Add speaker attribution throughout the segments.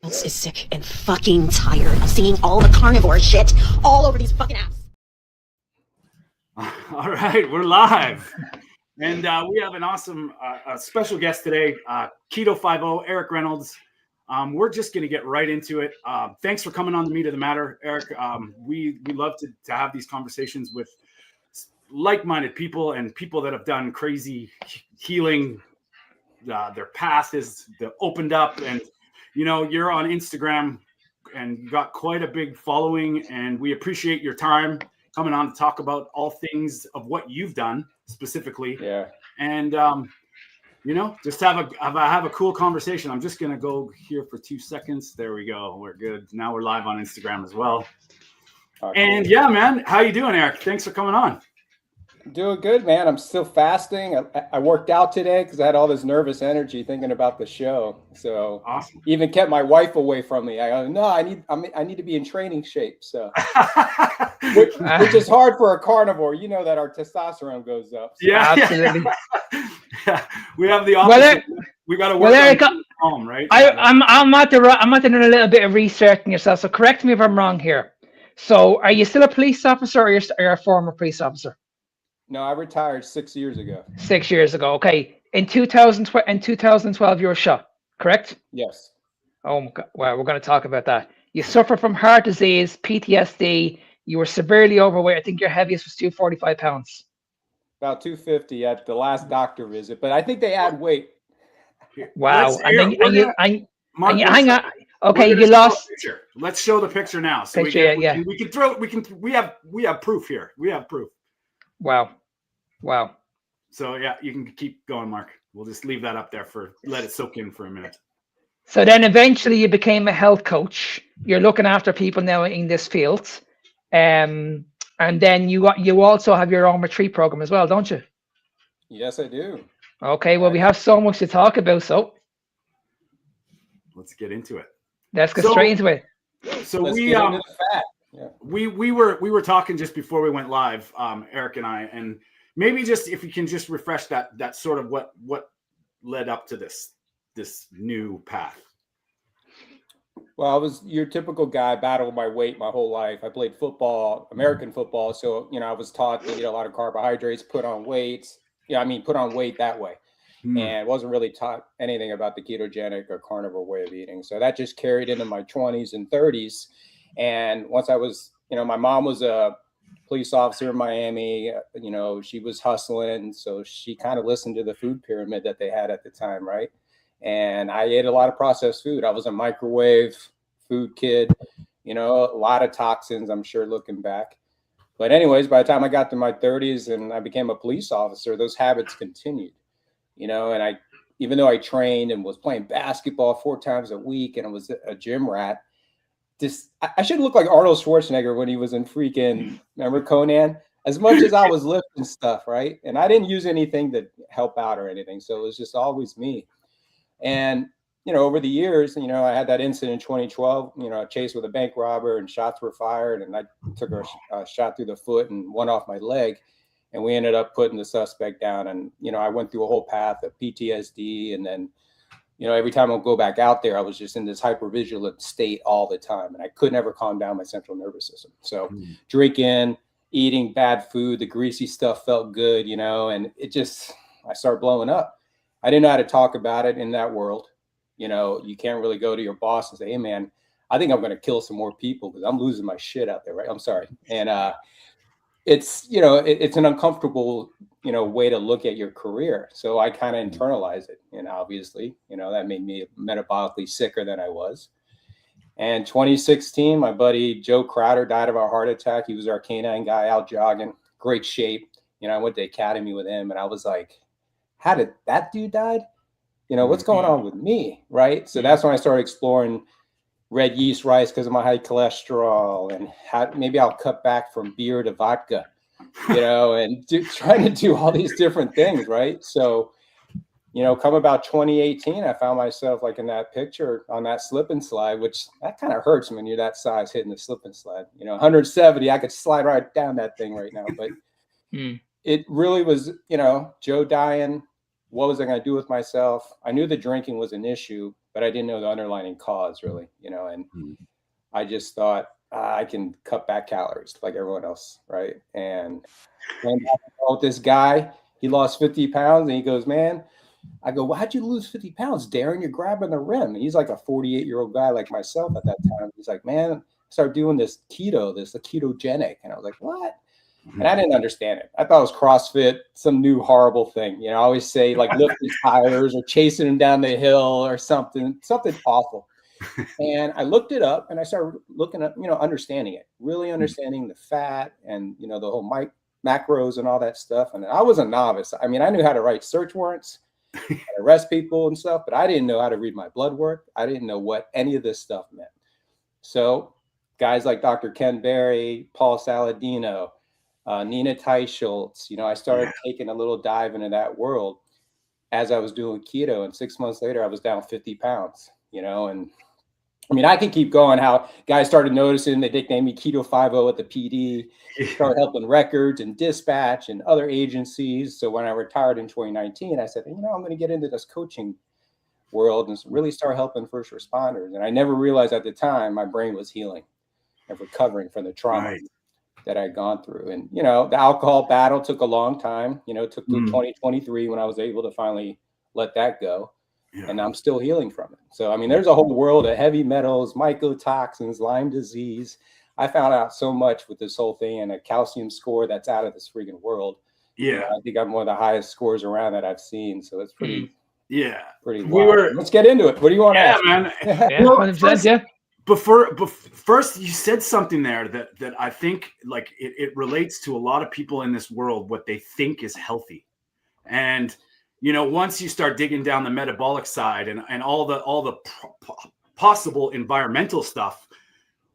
Speaker 1: Is sick and fucking tired of seeing all the carnivore shit all over these fucking apps.
Speaker 2: All right, we're live. And we have an awesome special guest today, Keto Five-O, Eric Reynolds. We're just going to get right into it. Thanks for coming on the Meat of the Matter, Eric. We love to have these conversations with like-minded people and people that have done crazy healing. Their path is opened up, and you know, you're on Instagram and you got quite a big following, and we appreciate your time coming on to talk about all things of what you've done specifically.
Speaker 3: Yeah.
Speaker 2: And, you know, just have a cool conversation. I'm just going to go here for 2 seconds. There we go. We're good. Now we're live on Instagram as well. Okay. And yeah, man, how you doing, Eric? Thanks for coming on.
Speaker 3: Doing good, man. I'm still fasting. I worked out today because I had all this nervous energy thinking about the show. So
Speaker 2: awesome.
Speaker 3: Even kept my wife away from me. I go, no, I need to be in training shape. So which is hard for a carnivore. You know that our testosterone goes up. So.
Speaker 2: Yeah, absolutely. Yeah. We have the opposite. We got to work on home, right?
Speaker 4: I'm at doing a little bit of research on yourself. So correct me if I'm wrong here. So are you still a police officer, or you're a former police officer?
Speaker 3: No, I retired 6 years ago.
Speaker 4: 6 years ago. Okay. In 2012, you were shot, correct?
Speaker 3: Yes.
Speaker 4: Oh my God. Well, we're going to talk about that. You suffer from heart disease, PTSD. You were severely overweight. I think your heaviest was 245 pounds.
Speaker 3: About 250 at the last doctor visit, but I think they add weight.
Speaker 4: Wow. Hang on. Okay, you lost.
Speaker 2: Let's show the picture now. So we have proof here. We have proof.
Speaker 4: Wow.
Speaker 2: So yeah, you can keep going, Mark. We'll just leave that up there let it soak in for a minute.
Speaker 4: So then eventually you became a health coach. You're looking after people now in this field. And then you also have your own retreat program as well, don't you?
Speaker 3: Yes, I do.
Speaker 4: Okay, well, we have so much to talk about, so
Speaker 2: let's get into it.
Speaker 4: Let's get straight into it.
Speaker 2: So we were talking just before we went live, Eric and I, and maybe just if you can just refresh that sort of what led up to this new path.
Speaker 3: Well, I was your typical guy, battled my weight my whole life. I played football, American football, so you know I was taught to eat a lot of carbohydrates, put on weight that way, and wasn't really taught anything about the ketogenic or carnivore way of eating. So that just carried into my 20s and 30s. And once I was, my mom was a police officer in Miami, she was hustling. So she kind of listened to the food pyramid that they had at the time, right? And I ate a lot of processed food. I was a microwave food kid, a lot of toxins, I'm sure, looking back. But anyways, by the time I got to my 30s and I became a police officer, those habits continued, and even though I trained and was playing basketball 4 times a week and I was a gym rat, I should look like Arnold Schwarzenegger when he was in freaking, remember Conan? As much as I was lifting stuff, right? And I didn't use anything to help out or anything. So it was just always me. And, over the years, I had that incident in 2012, a chase with a bank robber and shots were fired. And I took a shot through the foot and one off my leg. And we ended up putting the suspect down. And, I went through a whole path of PTSD. And then, every time I would go back out there, I was just in this hypervigilant state all the time. And I could never calm down my central nervous system. So drinking, eating bad food, the greasy stuff felt good, and I started blowing up. I didn't know how to talk about it in that world. You can't really go to your boss and say, hey, man, I think I'm going to kill some more people because I'm losing my shit out there, right? I'm sorry. And it's an uncomfortable, way to look at your career. So I kind of internalized it. And obviously, that made me metabolically sicker than I was. And 2016, my buddy Joe Crowder died of a heart attack. He was our canine guy out jogging, great shape. I went to academy with him and I was like, how did that dude die? What's going on with me, right? So that's when I started exploring red yeast rice because of my high cholesterol and how maybe I'll cut back from beer to vodka, and trying to do all these different things, right? So, come about 2018, I found myself like in that picture on that slip and slide, which that kind of hurts when you're that size hitting the slip and slide. 170, I could slide right down that thing right now, but it really was, Joe dying, what was I going to do with myself? I knew the drinking was an issue, but I didn't know the underlying cause really, and I just thought I can cut back calories like everyone else. Right. And then with this guy, he lost 50 pounds and he goes, man, I go, well, how'd you lose 50 pounds, Darren? You're grabbing the rim. He's like a 48-year-old guy like myself at that time. He's like, man, I started doing the ketogenic. And I was like, what? And I didn't understand it. I thought it was CrossFit, some new horrible thing. I always say like lifting tires or chasing them down the hill or something awful. And I looked it up and I started looking at, understanding it, really understanding the fat and, the whole macros and all that stuff. And I was a novice. I mean, I knew how to write search warrants, how to arrest people and stuff, but I didn't know how to read my blood work. I didn't know what any of this stuff meant. So guys like Dr. Ken Berry, Paul Saladino, Nina Teicholz, I started taking a little dive into that world as I was doing keto. And 6 months later, I was down 50 pounds, and I mean, I can keep going how guys started noticing. They nicknamed me Keto Five-O at the PD, started helping records and dispatch and other agencies. So when I retired in 2019, I said, I'm going to get into this coaching world and really start helping first responders. And I never realized at the time my brain was healing and recovering from the trauma that I'd gone through. And, the alcohol battle took a long time, it took through 2023 when I was able to finally let that go. Yeah. And I'm still healing from it. So, I mean, there's a whole world of heavy metals, mycotoxins, Lyme disease. I found out so much with this whole thing and a calcium score that's out of this freaking world. Yeah. I think I'm one of the highest scores around that I've seen. So it's pretty, pretty wild. Let's get into it. What do you want to ask?
Speaker 2: Man. First, you said something there that I think like it relates to a lot of people in this world, what they think is healthy. And once you start digging down the metabolic side and all the possible environmental stuff,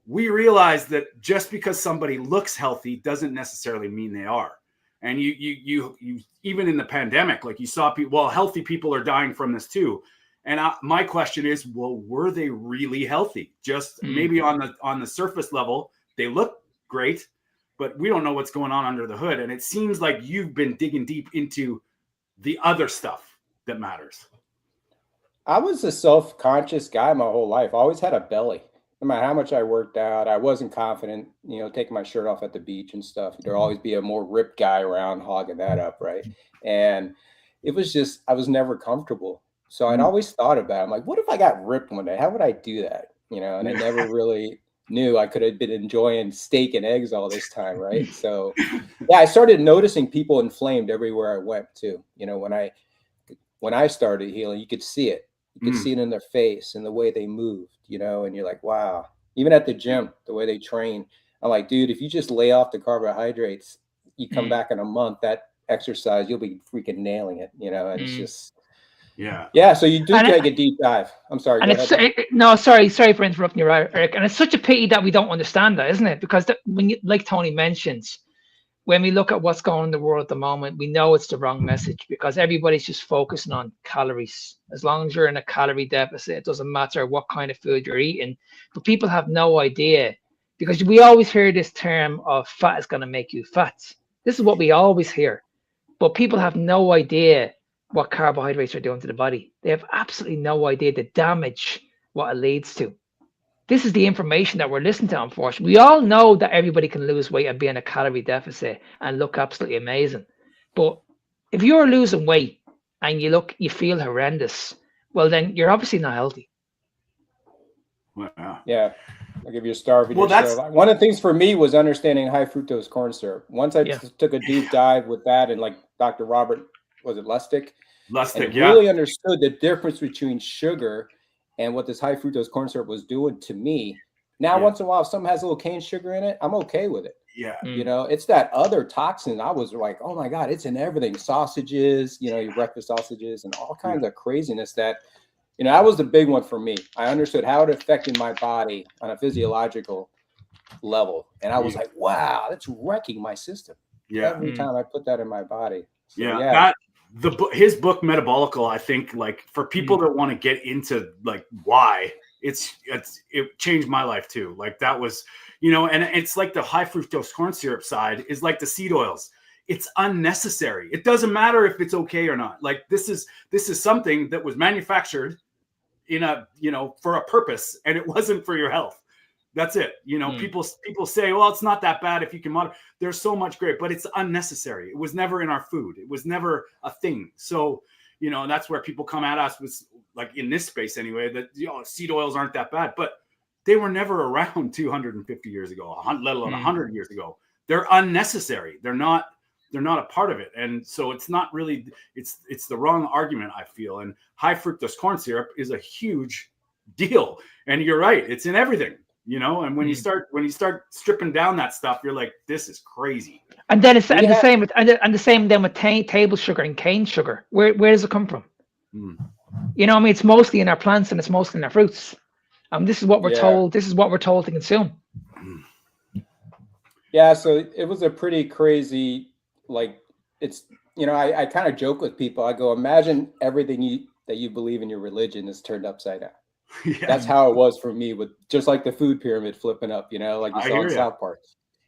Speaker 2: we realize that just because somebody looks healthy doesn't necessarily mean they are. And you even in the pandemic, like you saw people, healthy people are dying from this too. And my question is, were they really healthy? Just maybe on the surface level, they look great, but we don't know what's going on under the hood. And it seems like you've been digging deep into the other stuff that matters.
Speaker 3: I was a self-conscious guy my whole life. I always had a belly. No matter how much I worked out, I wasn't confident, taking my shirt off at the beach and stuff. There'll always be a more ripped guy around hogging that up, right? And it was just, I was never comfortable. So I'd always thought about it. I'm like, what if I got ripped one day? How would I do that? And I never really knew I could have been enjoying steak and eggs all this time, right? So I started noticing people inflamed everywhere I went too. When I started healing, you could see it. You could see it in their face and the way they moved, and you're like, wow. Even at the gym, the way they train, I'm like, dude, if you just lay off the carbohydrates, you come back in a month, that exercise, you'll be freaking nailing it, and it's just, yeah. So you do take a deep dive. I'm sorry.
Speaker 4: Sorry for interrupting you, Eric. And it's such a pity that we don't understand that, isn't it? Because when like Tony mentions, when we look at what's going on in the world at the moment, we know it's the wrong message because everybody's just focusing on calories. As long as you're in a calorie deficit, it doesn't matter what kind of food you're eating. But people have no idea because we always hear this term of fat is going to make you fat. This is what we always hear. But people have no idea what carbohydrates are doing to the body. They have absolutely no idea the damage, what it leads to. This is the information that we're listening to, unfortunately. We all know that everybody can lose weight and be in a calorie deficit and look absolutely amazing. But if you're losing weight and you feel horrendous, well, then you're obviously not healthy.
Speaker 3: Wow. Yeah. I'll give you a star for one of the things for me was understanding high fructose corn syrup. Once I took a deep dive with that and like Dr. Robert, was it Lustig? Really understood the difference between sugar and what this high fructose corn syrup was doing to me. Now, once in a while, if something has a little cane sugar in it, I'm okay with it. Yeah. It's that other toxin. I was like, oh my God, it's in everything. Sausages, your breakfast sausages and all kinds of craziness that, that was the big one for me. I understood how it affected my body on a physiological level. And I was like, wow, that's wrecking my system. Yeah. Every time I put that in my body. So,
Speaker 2: his book Metabolical, I think, like for people that want to get into like why it changed my life too. Like that was, and it's like the high fructose corn syrup side is like the seed oils. it's unnecessary. It doesn't matter if it's okay or not. Like this is something that was manufactured in a, for a purpose, and it wasn't for your health. That's it. People say, well, it's not that bad if you can monitor. There's so much great, but it's unnecessary. It was never in our food. It was never a thing. So, that's where people come at us with, like, in this space anyway, that, seed oils aren't that bad, but they were never around 250 years ago, let alone 100 years ago. They're unnecessary. They're not a part of it. And so it's not really, it's the wrong argument, I feel. And high fructose corn syrup is a huge deal. And you're right. It's in everything, and when you start stripping down that stuff, you're like, this is crazy. And then it's
Speaker 4: the same with table sugar and cane sugar. Where does it come from? It's mostly in our plants and it's mostly in our fruits. This is what we're told. This is what we're told to consume.
Speaker 3: Yeah. So it was a pretty crazy, like, it's, I kind of joke with people. I go, imagine everything that you believe in your religion is turned upside down. Yeah. That's how it was for me, with just like the food pyramid flipping up, like you saw in South Park.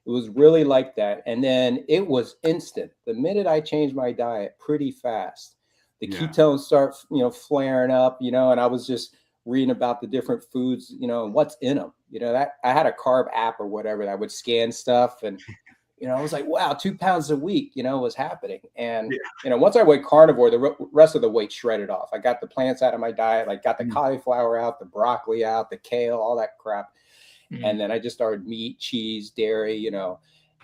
Speaker 3: It was really like that. And then it was instant. The minute I changed my diet, pretty fast, the ketones start, flaring up, and I was just reading about the different foods, and what's in them, that I had a carb app or whatever that would scan stuff. And, I was like, wow, 2 pounds a week, was happening. And, once I went carnivore, the rest of the weight shredded off. I got the plants out of my diet, like got the cauliflower out, the broccoli out, the kale, all that crap. And then I just started meat, cheese, dairy,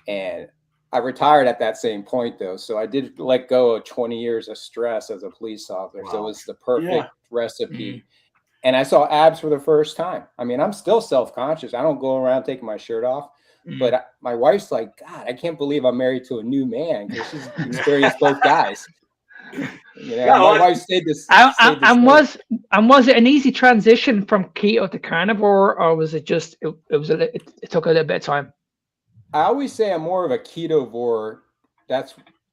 Speaker 3: and I retired at that same point though. So I did let go of 20 years of stress as a police officer. Wow. So it was the perfect recipe. And I saw abs for the first time. I mean, I'm still self-conscious. I don't go around taking my shirt off. But my wife's like, God, I can't believe I'm married to a new man, because she's experienced both guys. My wife stayed this.
Speaker 4: Was it an easy transition from keto to carnivore, or was it just it took a little bit of time?
Speaker 3: I always say I'm more of a ketovore. I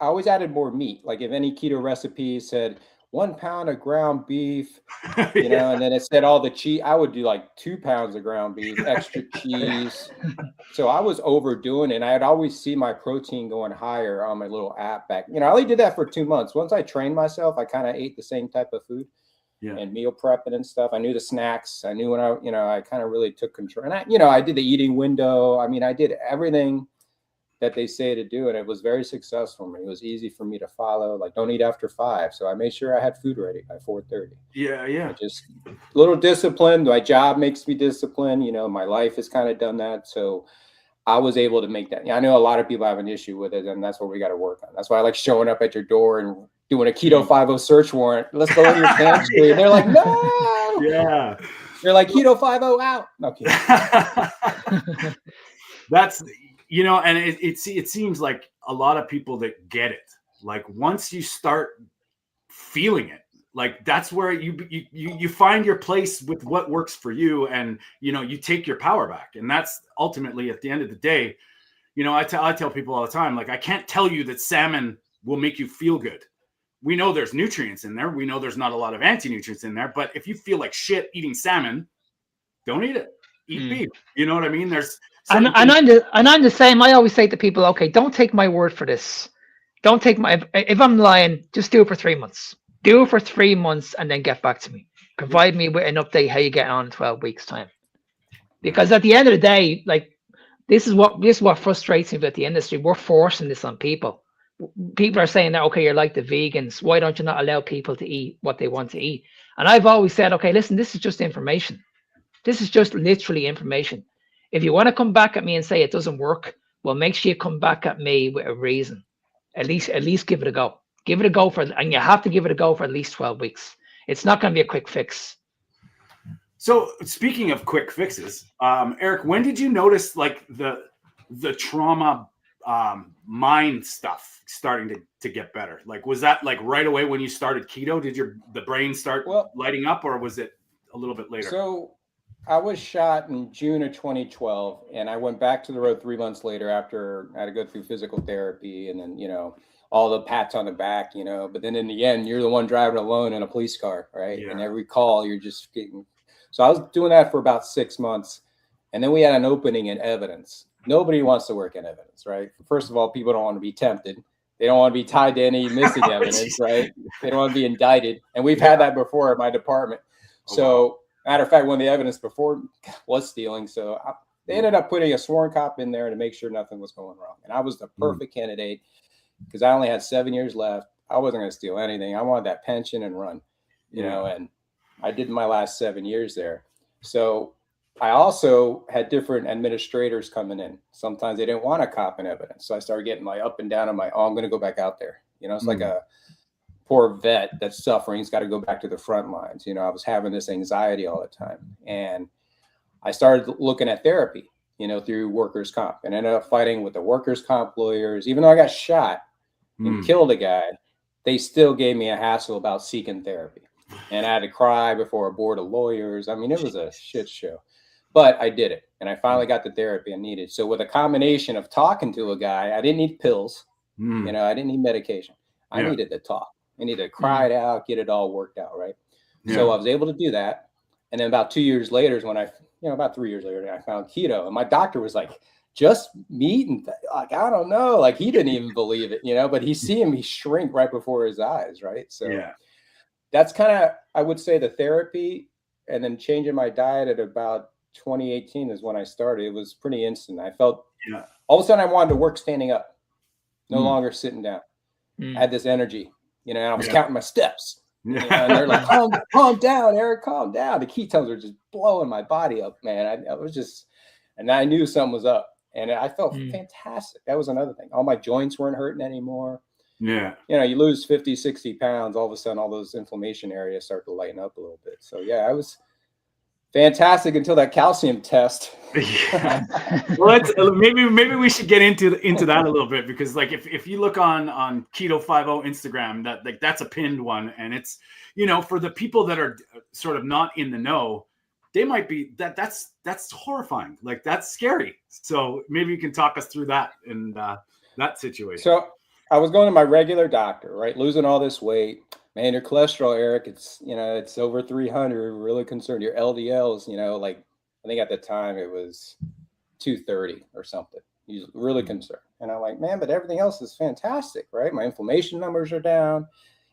Speaker 3: always added more meat. Like if any keto recipe said 1 pound of ground beef, and then it said all the cheese, I would do like 2 pounds of ground beef, extra cheese. So I was overdoing it. And I'd always see my protein going higher on my little app back. I only did that for 2 months. Once I trained myself, I kind of ate the same type of food and meal prepping and stuff. I knew the snacks. I knew when I kind of really took control. And I did the eating window. I mean, I did everything that they say to do, and it was very successful for me. It was easy for me to follow, like don't eat after 5. So I made sure I had food ready by 4:30. Just a little discipline. My job makes me disciplined. My life has kind of done that. So I was able to make that. I know a lot of people have an issue with it, and that's what we got to work on. That's why I like showing up at your door and doing a Keto Five-O search warrant. Let's go in your pantry. And they're like, no. Yeah. You're like, Keto Five-O out. Okay.
Speaker 2: That's, and it seems like a lot of people that get it, like once you start feeling it, like that's where you find your place with what works for you, and you take your power back. And that's ultimately, at the end of the day, I tell people all the time, like, I can't tell you that salmon will make you feel good. We know there's nutrients in there. We know there's not a lot of anti-nutrients in there, but if you feel like shit eating salmon, don't eat it. Eat beef. You know what I mean? There's
Speaker 4: and I'm the same. I always say to people, okay, don't take my word for this. Don't take if I'm lying, just do it for 3 months. Do it for 3 months and then get back to me. Provide me with an update how you get on in 12 weeks time. Because at the end of the day, like this is what frustrates me about the industry. We're forcing this on people. People are saying that, okay, you're like the vegans. Why don't you not allow people to eat what they want to eat? And I've always said, okay, listen, this is just information. This is just literally information. If you want to come back at me and say it doesn't work, well, make sure you come back at me with a reason. At least give it a go. Give it a go and you have to give it a go for at least 12 weeks. It's not going to be a quick fix.
Speaker 2: So speaking of quick fixes, Eric, when did you notice like the trauma mind stuff starting to get better? Like, was that like right away when you started keto? Did the brain start lighting up, or was it a little bit later?
Speaker 3: So I was shot in June of 2012, and I went back to the road 3 months later after I had to go through physical therapy and then, all the pats on the back, but then in the end, you're the one driving alone in a police car, right? Yeah. And every call you're just getting. So I was doing that for about 6 months. And then we had an opening in evidence. Nobody wants to work in evidence, right? First of all, people don't want to be tempted. They don't want to be tied to any missing evidence, right? They don't want to be indicted. And we've had that before at my department. So, matter of fact, one of the evidence before was stealing. So they ended up putting a sworn cop in there to make sure nothing was going wrong. And I was the perfect candidate because I only had 7 years left. I wasn't going to steal anything. I wanted that pension and run, you know, and I did my last 7 years there. So I also had different administrators coming in. Sometimes they didn't want to cop in evidence. So I started getting my up and down on my, oh, I'm going to go back out there. You know, it's like a poor vet that's suffering. He's got to go back to the front lines. You know, I was having this anxiety all the time. And I started looking at therapy, you know, through workers' comp, and ended up fighting with the workers' comp lawyers. Even though I got shot and killed a guy, they still gave me a hassle about seeking therapy. And I had to cry before a board of lawyers. I mean, it was a shit show. But I did it, and I finally got the therapy I needed. So with a combination of talking to a guy, I didn't need pills, you know, I didn't need medication. I needed to talk. I needed to cry it out, get it all worked out, right? So I was able to do that. And then about 2 years later is when about 3 years later, I found keto. And my doctor was like, just meat? And like, I don't know. Like, he didn't even believe it, you know, but he's seeing me shrink right before his eyes, right? So that's kind of, I would say, the therapy. And then changing my diet at about 2018 is when I started. It was pretty instant. I felt all of a sudden I wanted to work standing up, no longer sitting down. I had this energy, you know, and I was counting my steps. You know, and they're like, calm down, Eric, calm down. The ketones are just blowing my body up, man. I was just, and I knew something was up, and I felt fantastic. That was another thing. All my joints weren't hurting anymore. You know, you lose 50, 60 pounds, all of a sudden, all those inflammation areas start to lighten up a little bit. So yeah, I was fantastic until that calcium test.
Speaker 2: Well, maybe we should get into that a little bit, because like if you look on Keto Five-O Instagram, that's a pinned one, and it's, you know, for the people that are sort of not in the know, they might be that's horrifying, like that's scary. So maybe you can talk us through that and that situation.
Speaker 3: So I was going to my regular doctor, right, losing all this weight. Man, your cholesterol, Eric, it's over 300. Really concerned. Your LDLs, you know, like I think at the time it was 230 or something. He's really concerned. And I'm like, man, but everything else is fantastic, right? My inflammation numbers are down.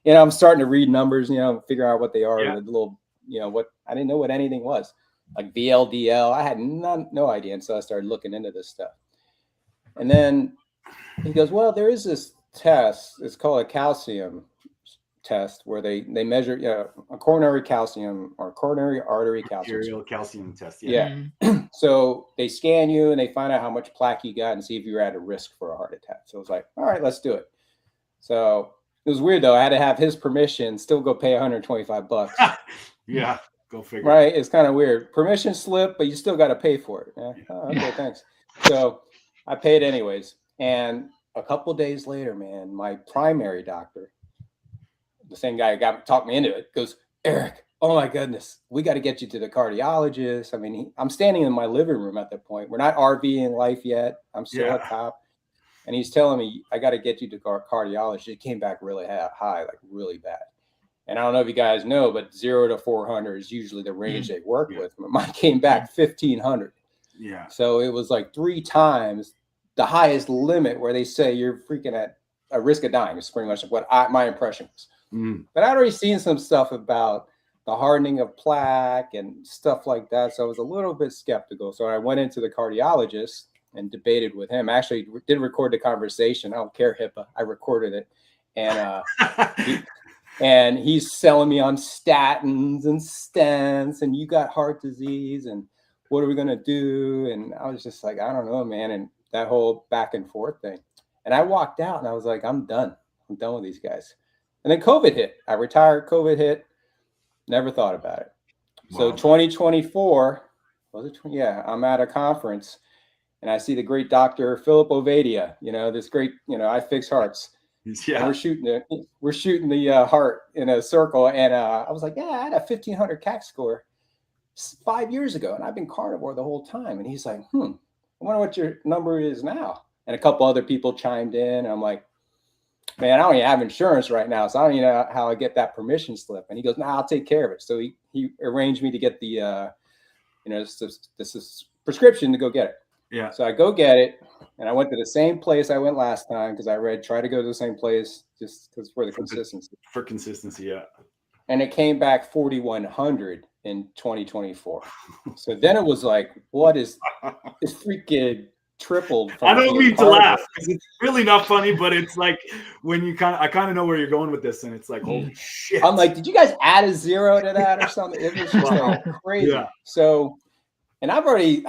Speaker 3: You know, I'm starting to read numbers, you know, figure out what they are. The little, you know, what I didn't know what anything was. Like VLDL. I had no idea. And so I started looking into this stuff. And then he goes, well, there is this test. It's called a calcium test where they measure a coronary calcium or coronary artery calcium.
Speaker 2: Arterial calcium test.
Speaker 3: So they scan you and they find out how much plaque you got and see if you're at a risk for a heart attack. So it's like, all right, let's do it. So it was weird though. I had to have his permission, still go pay $125.
Speaker 2: Yeah, go figure.
Speaker 3: Right? It's kind of weird. Permission slip, but you still got to pay for it. Yeah. Oh, okay, thanks. So I paid anyways. And a couple of days later, man, my primary doctor, the same guy who talked me into it, goes, Eric, oh my goodness, we got to get you to the cardiologist. I mean, I'm standing in my living room at that point. We're not RVing life yet. I'm still a cop. And he's telling me, I got to get you to cardiologist. It came back really high, like really bad. And I don't know if you guys know, but 0 to 400 is usually the range they work with. Mine came back 1,500. Yeah. So it was like 3 times the highest limit where they say you're freaking at a risk of dying. It's pretty much what my impression was. But I'd already seen some stuff about the hardening of plaque and stuff like that. So I was a little bit skeptical. So I went into the cardiologist and debated with him. Actually did record the conversation. I don't care HIPAA. I recorded it. And and he's selling me on statins and stents, and you got heart disease, and what are we going to do? And I was just like, I don't know, man. And that whole back and forth thing. And I walked out and I was like, I'm done. I'm done with these guys. And then COVID hit. I retired, COVID hit. Never thought about it. Wow. So 2024, was it? Yeah, I'm at a conference and I see the great Dr. Philip Ovadia, you know, this great, you know, I fix hearts. Yeah. And we're shooting the heart in a circle. And I was like, yeah, I had a 1,500 CAC score 5 years ago. And I've been carnivore the whole time. And he's like, I wonder what your number is now. And a couple other people chimed in. And I'm like, man, I don't even have insurance right now, so I don't even know how I get that permission slip. And he goes, I'll take care of it. So he arranged me to get the, this prescription to go get it.
Speaker 2: Yeah.
Speaker 3: So I go get it, and I went to the same place I went last time because I try to go to the same place just because for the consistency.
Speaker 2: For consistency, yeah.
Speaker 3: And it came back 4,100 in 2024. So then it was like, what is it's freaking tripled.
Speaker 2: I don't mean to laugh because it's really not funny, but it's like when I kind of know where you're going with this, and it's like, holy shit.
Speaker 3: I'm like, did you guys add a 0 to that or something? It was just like crazy. Yeah. So, and I've already,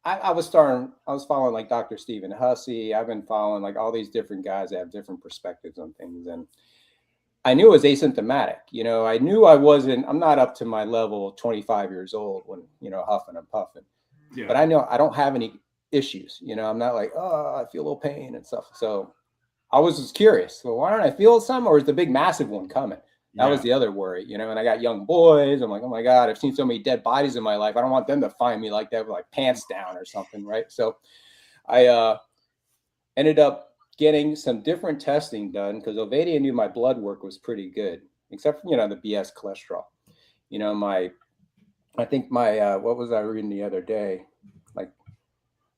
Speaker 3: I was following like Dr. Stephen Hussey. I've been following like all these different guys that have different perspectives on things. And I knew it was asymptomatic. You know, I knew I'm not up to my level of 25 years old when, huffing and puffing. Yeah. But I know I don't have any issues. You know, I'm not like, oh, I feel a little pain and stuff. So I was just curious. Well, why don't I feel some, or is the big massive one coming? That was the other worry, and I got young boys. I'm like, oh my God, I've seen so many dead bodies in my life. I don't want them to find me like that with like pants down or something. Right. So I ended up getting some different testing done because Ovadia knew my blood work was pretty good, except for, the BS cholesterol. I think my, what was I reading the other day? Like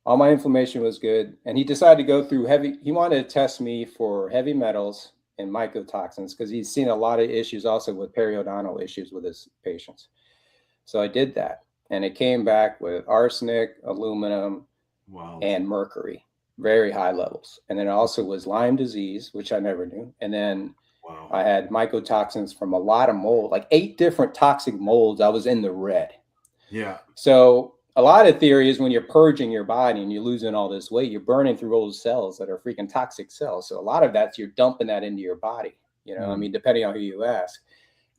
Speaker 3: all my inflammation was good. And he decided to go through he wanted to test me for heavy metals and mycotoxins because he's seen a lot of issues also with periodontal issues with his patients. So I did that, and it came back with arsenic, aluminum, and mercury, very high levels. And then it also was Lyme disease, which I never knew. And then I had mycotoxins from a lot of mold, like 8 different toxic molds. I was in the red. Yeah. So a lot of theory is when you're purging your body and you're losing all this weight, you're burning through old cells that are freaking toxic cells. So a lot of that's you're dumping that into your body, I mean, depending on who you ask.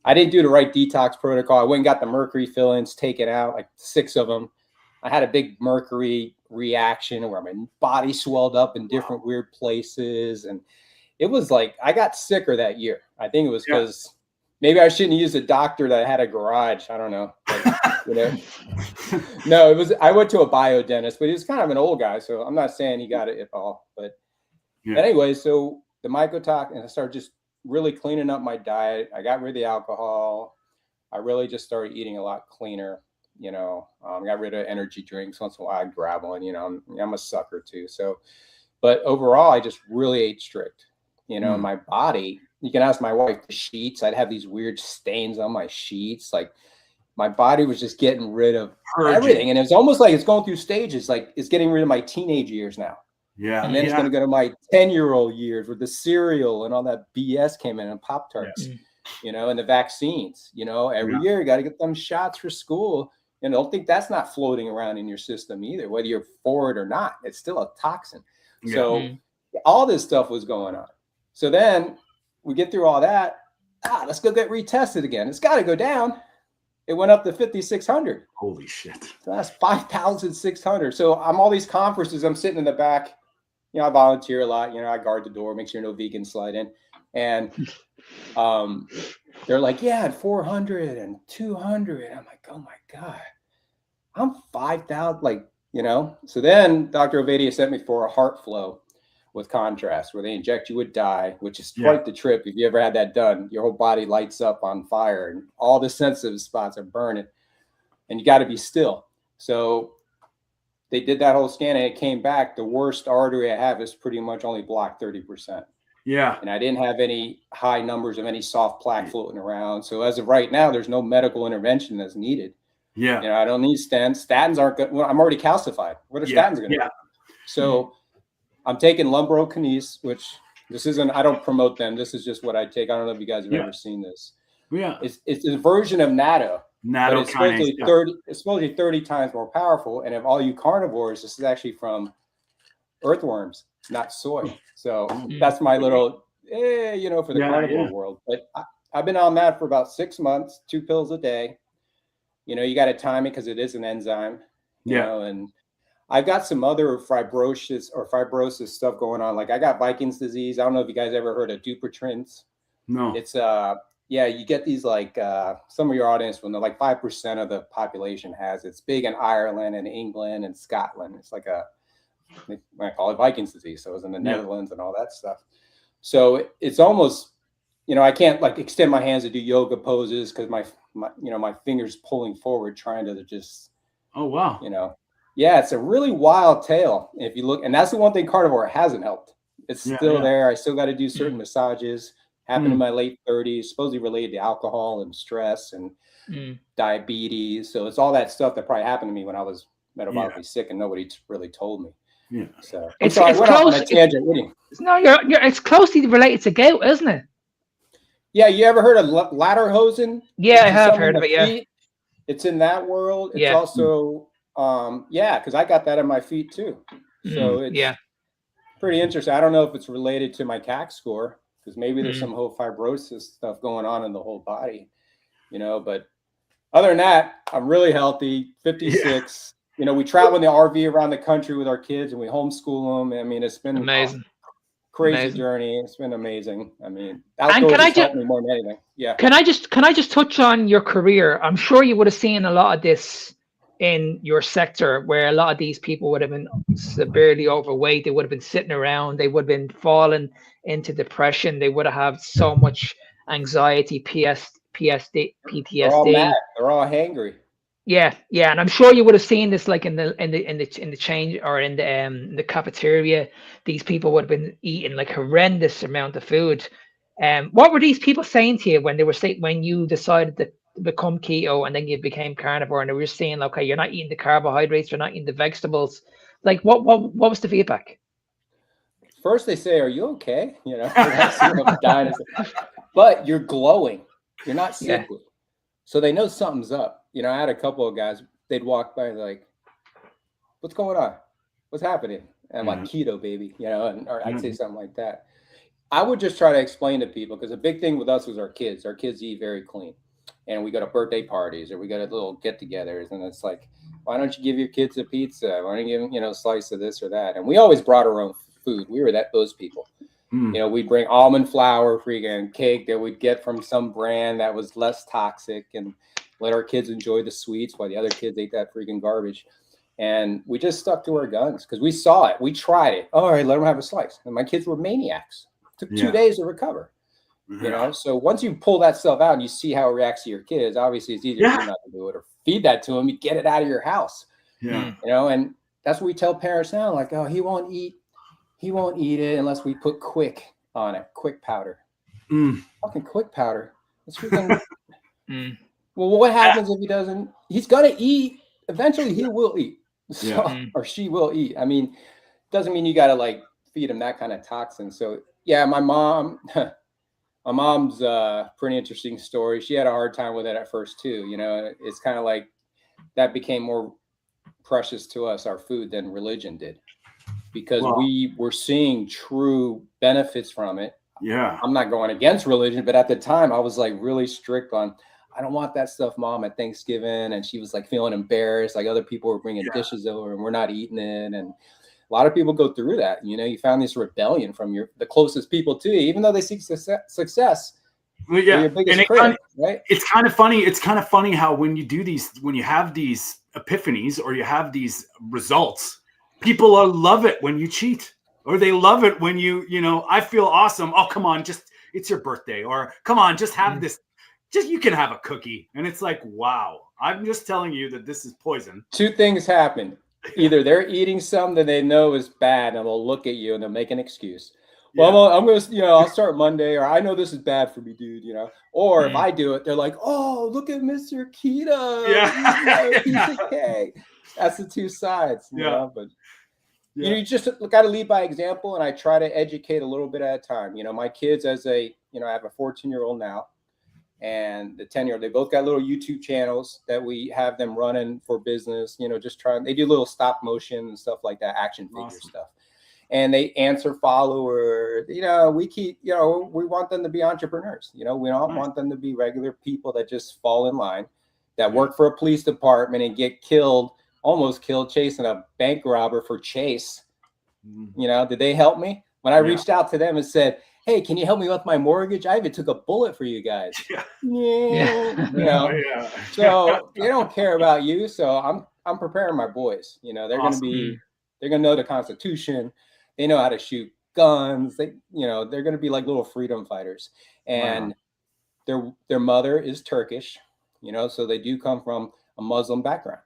Speaker 3: I didn't do the right detox protocol. I went and got the mercury fillings taken out, like 6 of them. I had a big mercury reaction where my body swelled up in different weird places. And it was like, I got sicker that year. I think it was because maybe I shouldn't use a doctor that had a garage. I don't know. No, I went to a biodentist, but he was kind of an old guy. So I'm not saying he got it at all. But anyway, so the mycotoxin, I started just really cleaning up my diet. I got rid of the alcohol. I really just started eating a lot cleaner. Got rid of energy drinks. Once in a while I'd grab one, I'm a sucker too. So, but overall, I just really ate strict, my body, you can ask my wife, the sheets, I'd have these weird stains on my sheets. Like my body was just getting rid of everything. And it's almost like it's going through stages. Like it's getting rid of my teenage years now. Yeah. And then it's going to go to my 10-year-old years with the cereal and all that BS came in and Pop-Tarts, and the vaccines, every year you got to get them shots for school. And don't think that's not floating around in your system either, whether you're for it or not. It's still a toxin. Yeah. So all this stuff was going on. So then we get through all that. Let's go get retested again. It's got to go down. It went up to 5,600.
Speaker 2: Holy shit.
Speaker 3: So that's 5,600. So I'm all these conferences. I'm sitting in the back. I volunteer a lot. I guard the door, make sure no vegans slide in. And they're like, yeah, 400 and 200. I'm like, oh my God, I'm 5,000. So then Dr. Ovadia sent me for a heart flow with contrast where they inject you with dye, which is quite the trip. If you ever had that done, your whole body lights up on fire and all the sensitive spots are burning and you got to be still. So they did that whole scan and it came back. The worst artery I have is pretty much only blocked 30%. Yeah. And I didn't have any high numbers of any soft plaque floating around. So as of right now, there's no medical intervention that's needed. Yeah. I don't need stents. Statins aren't good. Well, I'm already calcified. What are statins going to do? So I'm taking Lumbrokinase, which I don't promote them. This is just what I take. I don't know if you guys have ever seen this. Yeah. It's a version of natto. But it's supposedly 30 times more powerful. And of all you carnivores, this is actually from earthworms, not soy. So that's my little, for the carnivore world. But I've been on that for about 6 months, 2 pills a day. You got to time it because it is an enzyme. You know, and I've got some other fibrosis stuff going on. Like I got Viking's disease. I don't know if you guys ever heard of Dupuytren's. No. It's you get these like some of your audience will know, like 5% of the population has. It's big in Ireland and England and Scotland. It's like I call it Viking's disease. So it was in the Netherlands and all that stuff. So it's almost, I can't like extend my hands to do yoga poses because my fingers pulling forward trying to just, oh wow, Yeah, it's a really wild tale. If you look, and that's the one thing carnivore hasn't helped. It's still there. I still got to do certain massages. Happened in my late 30s, supposedly related to alcohol and stress and diabetes. So it's all that stuff that probably happened to me when I was metabolically sick and nobody really told me. Yeah. So
Speaker 4: it's close. On a tangent. It's closely related to gout, isn't it?
Speaker 3: Yeah. You ever heard of Latterhosen?
Speaker 4: Yeah, I have heard of it. Yeah.
Speaker 3: It's in that world. It's also, because I got that in my feet too. So it's pretty interesting. I don't know if it's related to my CAC score, because maybe there's some whole fibrosis stuff going on in the whole body, but other than that, I'm really healthy, 56. We travel in the RV around the country with our kids and we homeschool them. I mean, it's been
Speaker 4: amazing.
Speaker 3: Crazy journey. It's been amazing. I mean, outdoors has helped me more than anything. Yeah.
Speaker 4: Can I just touch on your career? I'm sure you would have seen a lot of this in your sector, where a lot of these people would have been severely overweight. They would have been sitting around. They would have been falling into depression. They would have had so much anxiety, PTSD.
Speaker 3: They're all mad. They're all hangry.
Speaker 4: Yeah, and I'm sure you would have seen this, like in the change or in the cafeteria. These people would have been eating like horrendous amount of food. What were these people saying to you when when you decided to become keto and then you became carnivore, and they were saying, okay, you're not eating the carbohydrates, you're not eating the vegetables? Like, what was the feedback?
Speaker 3: First, they say, "Are you okay?" But you're glowing. You're not sickly, so they know something's up. I had a couple of guys, they'd walk by and like, "What's going on? What's happening?" And I'm like, "Keto, baby," or I'd say something like that. I would just try to explain to people, because a big thing with us was our kids. Our kids eat very clean, and we go to birthday parties or we go to little get-togethers, and it's like, why don't you give your kids a pizza? Why don't you give them, a slice of this or that? And we always brought our own food. We were those people. We'd bring almond flour, freaking cake that we'd get from some brand that was less toxic, and let our kids enjoy the sweets while the other kids ate that freaking garbage. And we just stuck to our guns because we saw it. We tried it. All right, let them have a slice. And my kids were maniacs. It took 2 days to recover. So once you pull that stuff out and you see how it reacts to your kids, obviously it's easier for you not to do it or feed that to them. You get it out of your house. And that's what we tell parents now. Like, oh, he won't eat it unless we put quick on it. Quick powder. Fucking quick powder. That's freaking. Well, what happens if he doesn't? He's gonna eat. Eventually, he will eat. Or she will eat. I mean, doesn't mean you gotta like feed him that kind of toxin. So yeah, my mom's pretty interesting story. She had a hard time with it at first too. It's kind of like that became more precious to us, our food, than religion did, because we were seeing true benefits from it. Yeah, I'm not going against religion, but at the time I was like really strict on, I don't want that stuff, Mom, at Thanksgiving. And she was like feeling embarrassed, like other people were bringing dishes over and we're not eating it. And a lot of people go through that. You found this rebellion from the closest people to you, even though they seek success.
Speaker 2: Well, yeah, your biggest critic, right? It's kind of funny. It's kind of funny how when you have these epiphanies or you have these results, people love it when you cheat, or they love it when I feel awesome. Oh, come on, it's your birthday, or come on, just have this. Just you can have a cookie, and it's like, wow. I'm just telling you that this is poison.
Speaker 3: Two things happen. Either they're eating something that they know is bad, and they'll look at you and they'll make an excuse. Well, I'm going to, I'll start Monday, or I know this is bad for me, dude, Or if I do it, they're like, oh, look at Mr. Keto. Piece of cake. That's the two sides, you know, but you just got to lead by example. And I try to educate a little bit at a time. My kids, I have a 14-year-old now and the 10-year-old, they both got little YouTube channels that we have them running for business, they do little stop motion and stuff like that, action figure stuff. And they answer followers. We keep, we want them to be entrepreneurs. We don't want them to be regular people that just fall in line, that work for a police department and get almost killed chasing a bank robber for chase. Did they help me? When I reached out to them and said, hey, can you help me with my mortgage? I even took a bullet for you guys. So they don't care about you. So I'm preparing my boys. They're going to know the Constitution. They know how to shoot guns. They're going to be like little freedom fighters. And their mother is Turkish, so they do come from a Muslim background.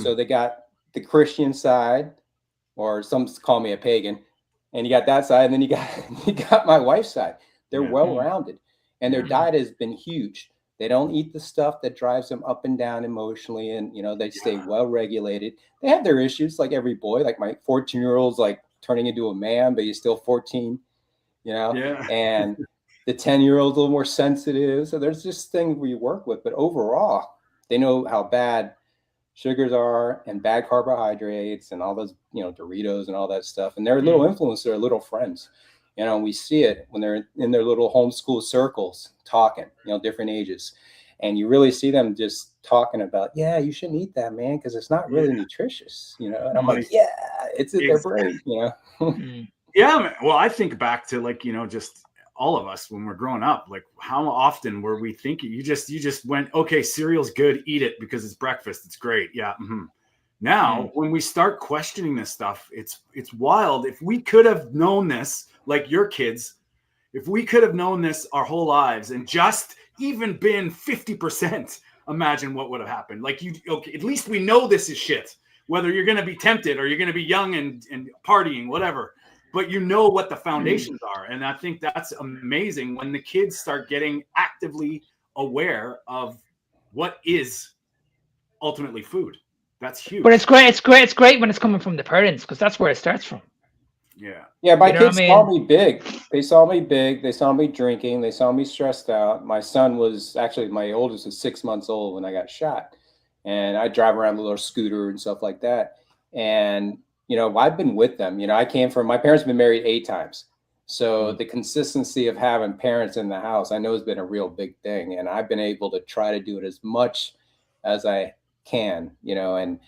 Speaker 3: So they got the Christian side, or some call me a pagan, and you got that side, and then you got my wife's side. They're well-rounded, and their diet has been huge. They don't eat the stuff that drives them up and down emotionally, and they stay well-regulated. They have their issues, like every boy. Like my 14-year-old's like turning into a man, but he's still 14. And the 10-year-old's a little more sensitive. So there's just things we work with, but overall, they know how bad sugars are and bad carbohydrates and all those, Doritos and all that stuff. And they're little influencers, they're little friends. We see it when they're in their little homeschool circles talking, different ages. And you really see them just talking about, you shouldn't eat that, man, because it's not really nutritious, And I'm like, it's in their brain,
Speaker 2: Yeah, man. Well, I think back to just all of us when we're growing up, like how often were we thinking you just went, okay, cereal's good, eat it because it's breakfast, it's great. Yeah. Now when we start questioning this stuff, it's wild. If we could have known this, like your kids, if we could have known this our whole lives and just even been 50%, imagine what would have happened. Like at least we know this is shit, whether you're going to be tempted or you're going to be young and partying, whatever. But what the foundations are. And I think that's amazing when the kids start getting actively aware of what is ultimately food. That's huge.
Speaker 4: But it's great when it's coming from the parents, because that's where it starts from.
Speaker 3: Yeah, my kids saw me big. They saw me big. They saw me drinking. They saw me stressed out. My son was actually, my oldest was 6 months old when I got shot. And I drive around with a little scooter and stuff like that. And I've been with them. I came from, my parents have been married 8 times. So the consistency of having parents in the house, I know has been a real big thing. And I've been able to try to do it as much as I can, and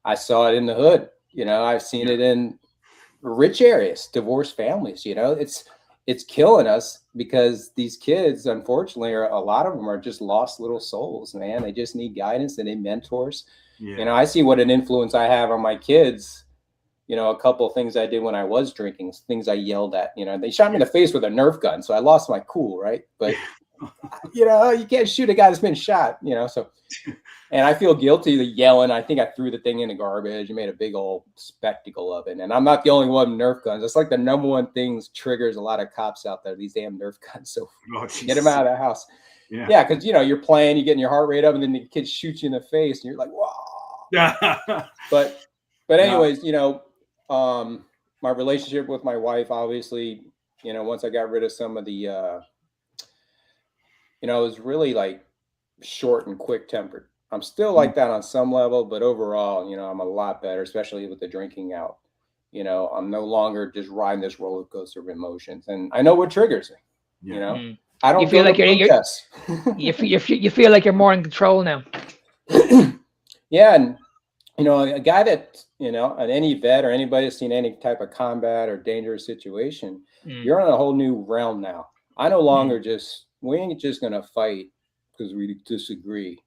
Speaker 3: I saw it in the hood. I've seen it in rich areas, divorced families. It's killing us because these kids, unfortunately, a lot of them are just lost little souls, man. They just need guidance. They need mentors. I see what an influence I have on my kids. A couple of things I did when I was drinking, things I yelled at, they shot me in the face with a Nerf gun. So I lost my cool. Right. But, you can't shoot a guy that's been shot, so, and I feel guilty of yelling. I think I threw the thing in the garbage and made a big old spectacle of it. And I'm not the only one with Nerf guns. It's like the number one thing triggers a lot of cops out there, these damn Nerf guns. So get them out of the house. Yeah. Cause you're playing, you're getting your heart rate up and then the kid shoots you in the face and you're like, whoa. But anyways, my relationship with my wife, obviously, once I got rid of some of the, it was really like short and quick tempered. I'm still like that on some level, but overall, I'm a lot better, especially with the drinking out. I'm no longer just riding this roller coaster of emotions, and I know what triggers me. I don't feel like
Speaker 4: you feel like you're more in control now.
Speaker 3: Yeah, and a guy that any vet or anybody that's seen any type of combat or dangerous situation, you're in a whole new realm now. I no longer we ain't just gonna fight because we disagree.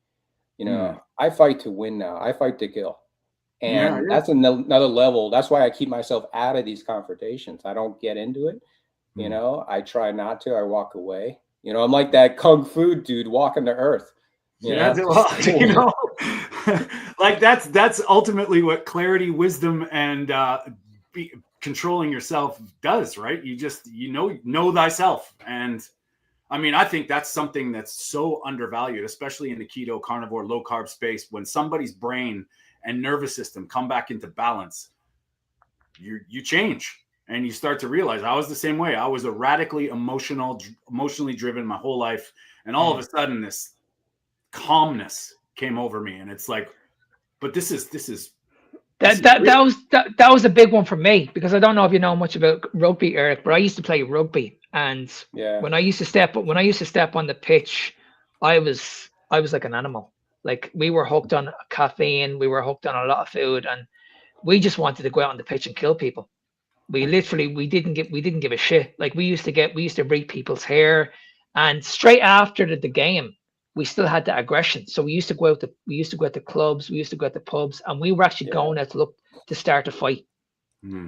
Speaker 3: I fight to win now. I fight to kill. And that's another level. That's why I keep myself out of these confrontations. I don't get into it. I try not to. I walk away. I'm like that kung fu dude walking the earth.
Speaker 2: Like that's ultimately what clarity, wisdom, and controlling yourself does, right? You just know thyself. And I mean, I think that's something that's so undervalued, especially in the keto, carnivore, low carb space. When somebody's brain and nervous system come back into balance, you change and you start to realize. I was the same way. I was a radically emotionally driven my whole life, and all of a sudden this calmness came over me, and it's like, but this is that was a big one for me, because I don't know if you know much about rugby, Eric, but I used to play rugby. And when I used to step on the pitch, I was like an animal. Like, we were hooked on caffeine, we were hooked on a lot of food, and we just wanted to go out on the pitch and kill people. We didn't give a shit. Like, we used to break people's hair, and straight after the game, we still had that aggression. So we used to go out to clubs, we used to go out to pubs, and we were actually going out to start a fight.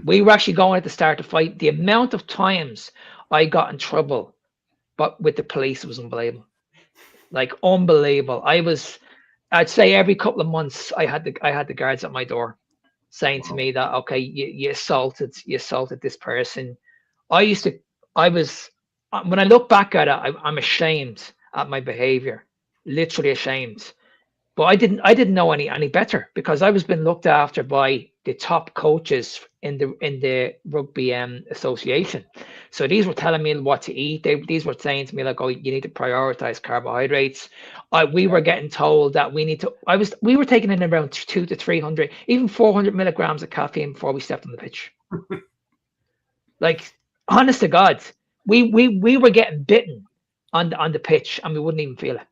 Speaker 2: We were actually going out to start a fight. The amount of times I got in trouble, but with the police, was unbelievable. Like, unbelievable. I'd say every couple of months I had the guards at my door.
Speaker 4: saying to me that, okay, you assaulted this person. When I look back at it, I'm ashamed at my behavior, literally ashamed. But I didn't know any better, because I was being looked after by the top coaches in the rugby association. So these were telling me what to eat. These were saying to me like, oh, you need to prioritize carbohydrates. We were getting told that we were taking in around 200 to 300, even 400 milligrams of caffeine before we stepped on the pitch. Like, honest to God, we were getting bitten on the pitch, and we wouldn't even feel it.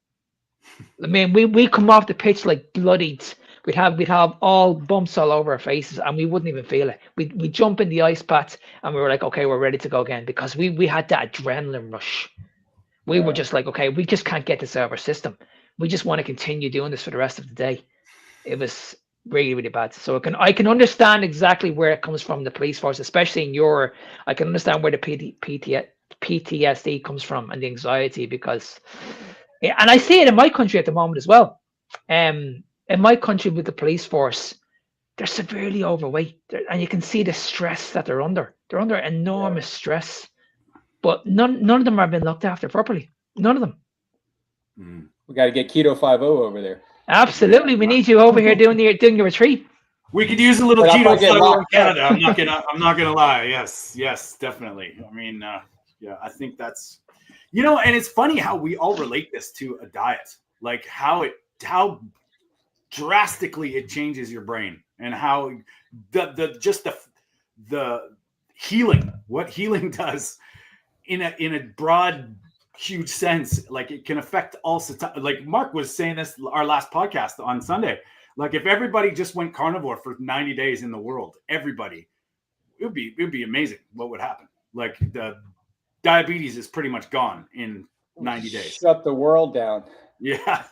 Speaker 4: I mean, we come off the pitch like bloodied. We'd have all bumps all over our faces, and we wouldn't even feel it. We'd jump in the ice bath, and we were like, okay, we're ready to go again, because we had that adrenaline rush. We were just like, okay, we just can't get this out of our system. We just want to continue doing this for the rest of the day. It was really, really bad. So I can understand exactly where it comes from, the police force, especially in I can understand where the PTSD comes from, and the anxiety, because, and I see it in my country at the moment as well. In my country, with the police force, they're severely overweight, and you can see the stress that they're under. They're under enormous stress, but none of them are being looked after properly. None of them.
Speaker 3: We got to get Keto Five-O over there.
Speaker 4: Absolutely, we need you over here doing your retreat.
Speaker 2: We could use a little Keto Five-O in Canada. I'm not gonna lie. Yes, definitely. I mean, yeah, I think that's, and it's funny how we all relate this to a diet, like how drastically it changes your brain, and how the healing, what healing does in a broad, huge sense. Like, it can affect all, like Mark was saying this our last podcast on Sunday. Like, if everybody just went carnivore for 90 days in the world, everybody, it would be amazing what would happen. Like, the diabetes is pretty much gone in 90 days.
Speaker 3: Shut the world down. Yeah,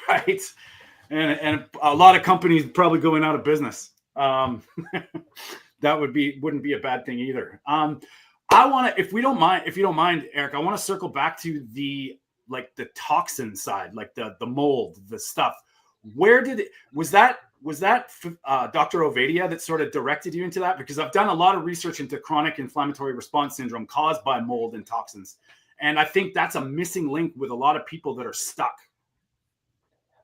Speaker 2: right. And a lot of companies probably going out of business. That wouldn't be a bad thing either. I want to, if you don't mind, Eric, I want to circle back to the toxin side, like the mold, the stuff. Was that Dr. Ovadia that sort of directed you into that? Because I've done a lot of research into chronic inflammatory response syndrome caused by mold and toxins. And I think that's a missing link with a lot of people that are stuck.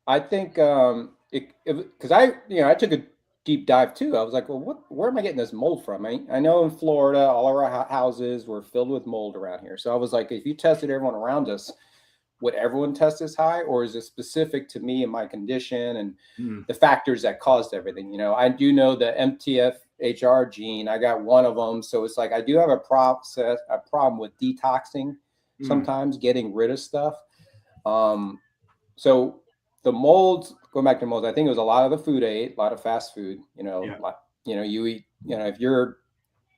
Speaker 3: I think because I took a deep dive too. I was like, well, where am I getting this mold from? I know in Florida, all of our houses were filled with mold around here. So I was like, if you tested everyone around us, would everyone test as high, or is it specific to me and my condition and the factors that caused everything? I do know the MTHFR gene. I got one of them. So it's like, I do have a problem with detoxing, sometimes getting rid of stuff. So the molds, going back to molds, I think it was a lot of the food I ate, a lot of fast food, you eat, if your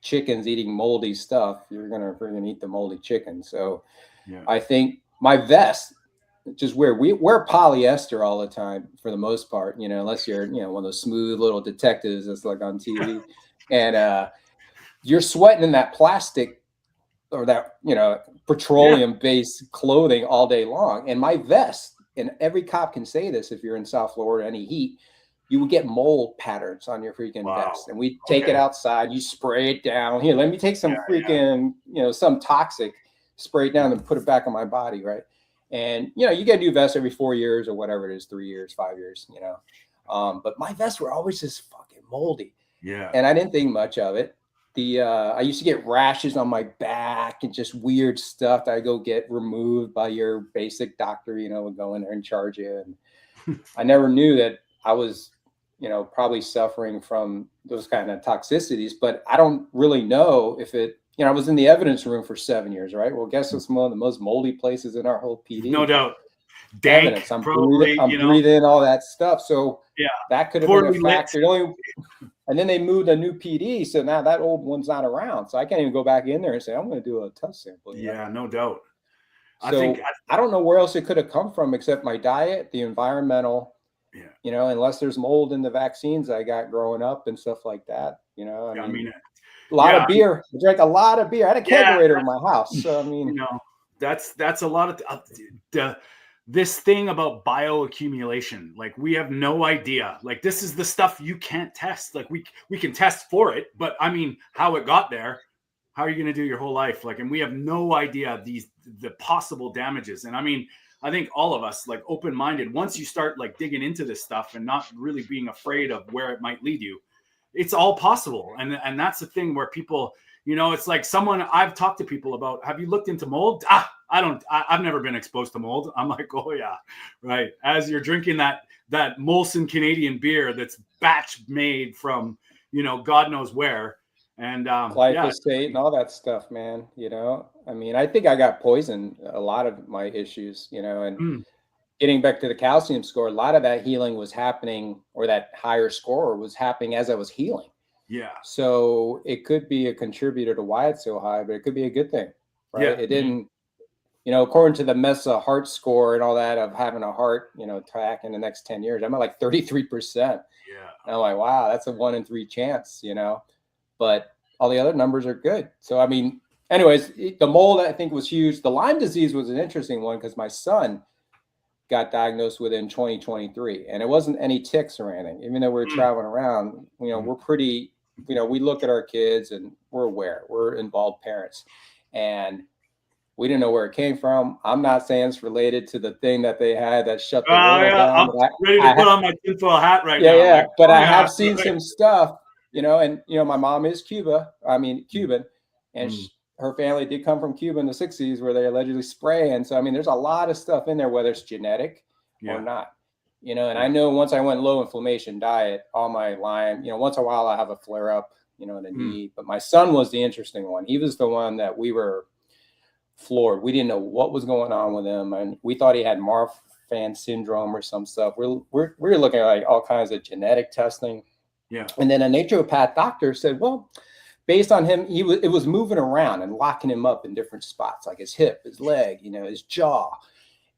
Speaker 3: chicken's eating moldy stuff, you're going to eat the moldy chicken. So I think my vest, just we wear polyester all the time for the most part, unless you're, one of those smooth little detectives that's like on TV and you're sweating in that plastic or that, petroleum based clothing all day long. And my vest, and every cop can say this, if you're in South Florida, any heat, you would get mold patterns on your freaking vest. And we take it outside, you spray it down. Here, let me take some freaking, some toxic, spray it down and put it back on my body, right? And, you get a new vest every 4 years or whatever it is, 3 years, 5 years, but my vests were always just fucking moldy.
Speaker 2: Yeah.
Speaker 3: And I didn't think much of it. I used to get rashes on my back and just weird stuff that I go get removed by your basic doctor, would go in there and charge you. And I never knew that I was, probably suffering from those kind of toxicities, but I don't really know if it, I was in the evidence room for 7 years, right? Well, guess what's one of the most moldy places in our whole PD?
Speaker 2: No doubt. Dank,
Speaker 3: I'm breathing all that stuff. So that could have been a factor. And then they moved a new PD, so now that old one's not around. So I can't even go back in there and say I'm going to do a test sample.
Speaker 2: Yeah, no doubt.
Speaker 3: So I don't know where else it could have come from except my diet, the environmental. Unless there's mold in the vaccines I got growing up and stuff like that. I mean a lot of beer. I drank a lot of beer. I had a kegerator in my house. So I mean,
Speaker 2: that's a lot of this thing about bioaccumulation. Like, we have no idea. Like, this is the stuff you can't test. Like, we can test for it, but I mean, how it got there, how are you going to do your whole life? Like, and we have no idea the possible damages. And I mean, I think all of us, like, open-minded, once you start like digging into this stuff and not really being afraid of where it might lead you, it's all possible. And that's the thing where people, you know, it's like I've talked to people about, have you looked into mold? I've never been exposed to mold. I'm like, oh yeah, right. As you're drinking that Molson Canadian beer that's batch made from, you know, God knows where. And
Speaker 3: glyphosate and all that stuff, man. You know, I mean, I think I got poisoned a lot of my issues, you know, and getting back to the calcium score, a lot of that healing was happening, or that higher score was happening as I was healing.
Speaker 2: Yeah.
Speaker 3: So it could be a contributor to why it's so high, but it could be a good thing, right? Yeah. It didn't, you know, according to the MESA heart score and all that of having a heart, you know, attack in the next 10 years, I'm at like 33%. Yeah. And I'm like, wow, that's a 1 in 3 chance, you know, but all the other numbers are good. So, I mean, anyways, the mold, I think, was huge. The Lyme disease was an interesting one because my son got diagnosed with it in 2023, and it wasn't any ticks or anything. Even though we're traveling around, you know, we're pretty, you know, we look at our kids and we're aware, we're involved parents, and we didn't know where it came from. I'm not saying it's related to the thing that they had that shut the world down.
Speaker 2: I'm ready to put on my tinfoil hat right now.
Speaker 3: Yeah, like, but I have seen some stuff, you know, and, you know, my mom is Cuban, and her family did come from Cuba in the 60s where they allegedly spray. And so, I mean, there's a lot of stuff in there, whether it's genetic or not, you know, and I know once I went low inflammation diet, all my Lyme, you know, once in a while I have a flare up, you know, in the knee, but my son was the interesting one. He was the one that we were floored. We didn't know what was going on with him. And we thought he had Marfan syndrome or some stuff. We're looking at like all kinds of genetic testing.
Speaker 2: Yeah. And
Speaker 3: then a naturopath doctor said, well, based on him, it was moving around and locking him up in different spots, like his hip, his leg, you know, his jaw.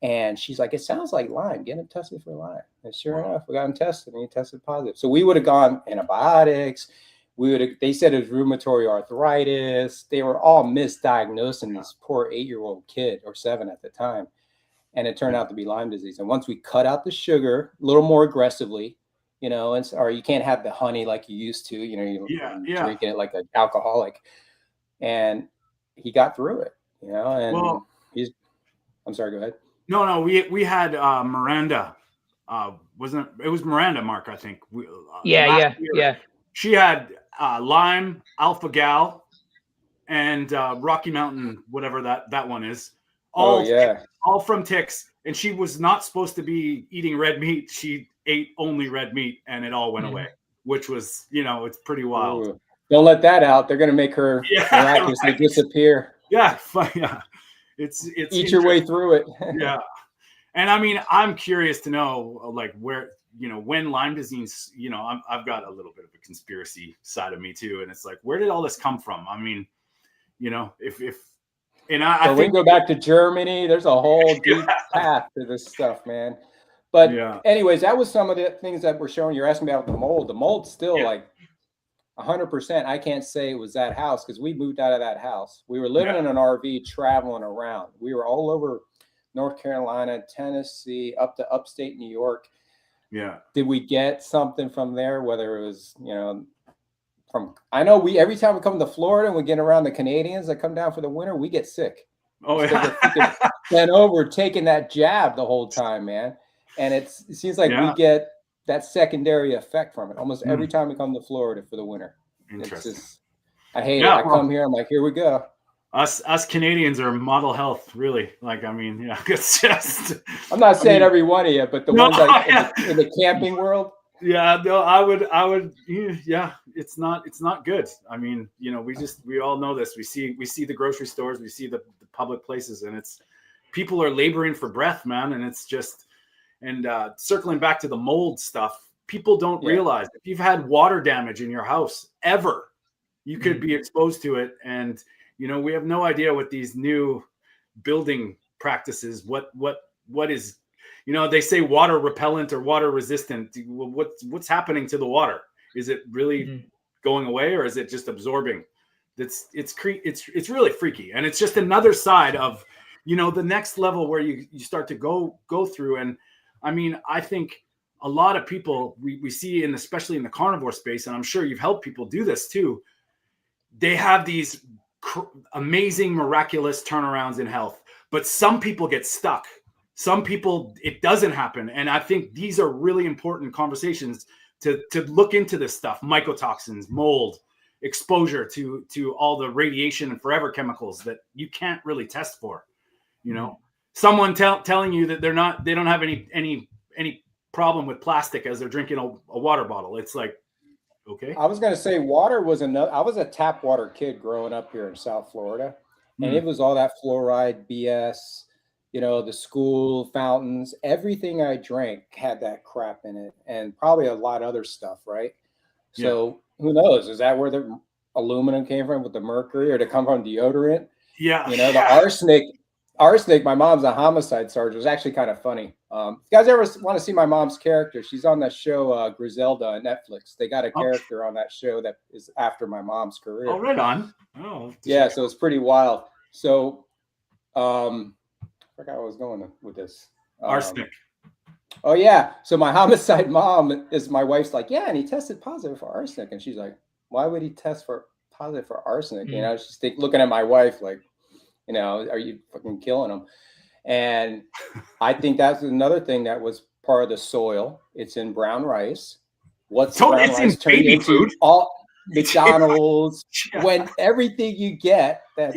Speaker 3: And she's like, it sounds like Lyme. Get him tested for Lyme. And sure enough, we got him tested, and he tested positive. So we would have gone antibiotics. They said it was rheumatoid arthritis. They were all misdiagnosed in this poor 8-year-old kid, or 7 at the time. And it turned out to be Lyme disease. And once we cut out the sugar a little more aggressively, you know, or you can't have the honey like you used to, you know, you're drinking it like an alcoholic. And he got through it, you know, and I'm sorry, go ahead.
Speaker 2: No, we had Miranda. It was Miranda, Mark, I think.
Speaker 4: Yeah.
Speaker 2: She had Lyme, Alpha Gal, and Rocky Mountain, whatever that one is. All from ticks. And she was not supposed to be eating red meat. She ate only red meat, and it all went away, which was, you know, it's pretty wild.
Speaker 3: Ooh. Don't let that out. They're going to make her miraculously disappear.
Speaker 2: Yeah. It's
Speaker 3: eat your way through it.
Speaker 2: Yeah. And I mean, I'm curious to know, like, where, you know, when Lyme disease, you know, I've got a little bit of a conspiracy side of me too. And it's like, where did all this come from? I mean, you know, I
Speaker 3: think we go back to Germany. There's a whole deep path to this stuff, man. But anyways, that was some of the things that we're showing. You're asking about the mold. The mold's still like 100%. I can't say it was that house because we moved out of that house. We were living in an RV, traveling around. We were all over North Carolina, Tennessee, up to upstate New York.
Speaker 2: Yeah.
Speaker 3: Did we get something from there? Whether it was, you know, I know every time we come to Florida and we get around the Canadians that come down for the winter, we get sick.
Speaker 2: Oh, yeah.
Speaker 3: Been over taking that jab the whole time, man. And it seems like we get that secondary effect from it almost every time we come to Florida for the winter.
Speaker 2: Interesting.
Speaker 3: It's just, I hate it. I come here, I'm like, here we go.
Speaker 2: Us Canadians are model health, really. Like, I mean, it's just.
Speaker 3: I'm not saying every one of you, but the ones like in the camping world.
Speaker 2: Yeah, no, I would. Yeah, it's not good. I mean, you know, we all know this. We see the grocery stores, we see the public places, and it's people are laboring for breath, man. And it's just, and circling back to the mold stuff, people don't realize if you've had water damage in your house ever, you could be exposed to it. And, you know, we have no idea what these new building practices, what is, you know, they say water repellent or water resistant. What's happening to the water? Is it really going away, or is it just absorbing? It's really freaky. And it's just another side of, the next level where you start to go through. And I mean, I think a lot of people we see, especially in the carnivore space, and I'm sure you've helped people do this too, they have these amazing, miraculous turnarounds in health, but some people get stuck. Some people, it doesn't happen. And I think these are really important conversations to look into this stuff: mycotoxins, mold, exposure to all the radiation and forever chemicals that you can't really test for. Someone telling you that they don't have any problem with plastic as they're drinking a water bottle. It's like, okay.
Speaker 3: I was going to say water was I was a tap water kid growing up here in South Florida, and it was all that fluoride BS, the school fountains, everything I drank had that crap in it, and probably a lot of other stuff. Right. So who knows? Is that where the aluminum came from with the mercury, or to come from deodorant?
Speaker 2: Yeah.
Speaker 3: The arsenic, my mom's a homicide sergeant. It was actually kind of funny. If you guys ever want to see my mom's character, she's on that show Griselda on Netflix. They got a character on that show that is after my mom's career.
Speaker 2: Oh, right on. Oh,
Speaker 3: yeah. So it's pretty wild. So I forgot where I was going with this.
Speaker 2: Arsenic.
Speaker 3: Oh yeah. So my homicide mom is my wife's like, yeah, and he tested positive for arsenic, and she's like, why would he test positive for arsenic? She's looking at my wife like, are you fucking killing him? And I think that's another thing that was part of the soil. It's in brown rice. What's brown rice turned into? Food. All McDonald's, when everything you get that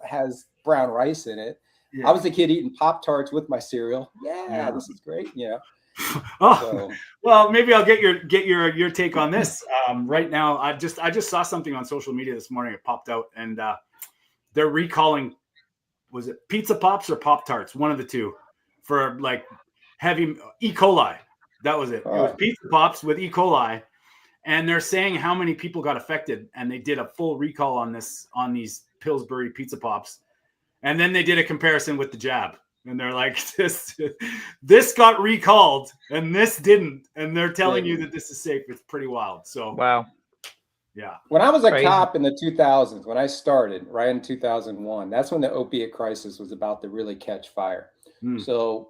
Speaker 3: has brown rice in it. Yeah. I was a kid eating Pop-Tarts with my cereal. Yeah, this is great.
Speaker 2: Well, maybe I'll get your take on this. Right now, I just saw something on social media this morning. It popped out, and they're recalling. Was it Pizza Pops or Pop-Tarts? One of the two, for like heavy E. coli. That was it. It was Pizza Pops with E. coli. And they're saying how many people got affected. And they did a full recall on these Pillsbury Pizza Pops. And then they did a comparison with the jab. And they're like, this got recalled and this didn't. And they're telling you that this is safe. It's pretty wild. So,
Speaker 4: wow.
Speaker 2: Yeah.
Speaker 3: When I was a cop in the 2000s, when I started right in 2001, that's when the opiate crisis was about to really catch fire. So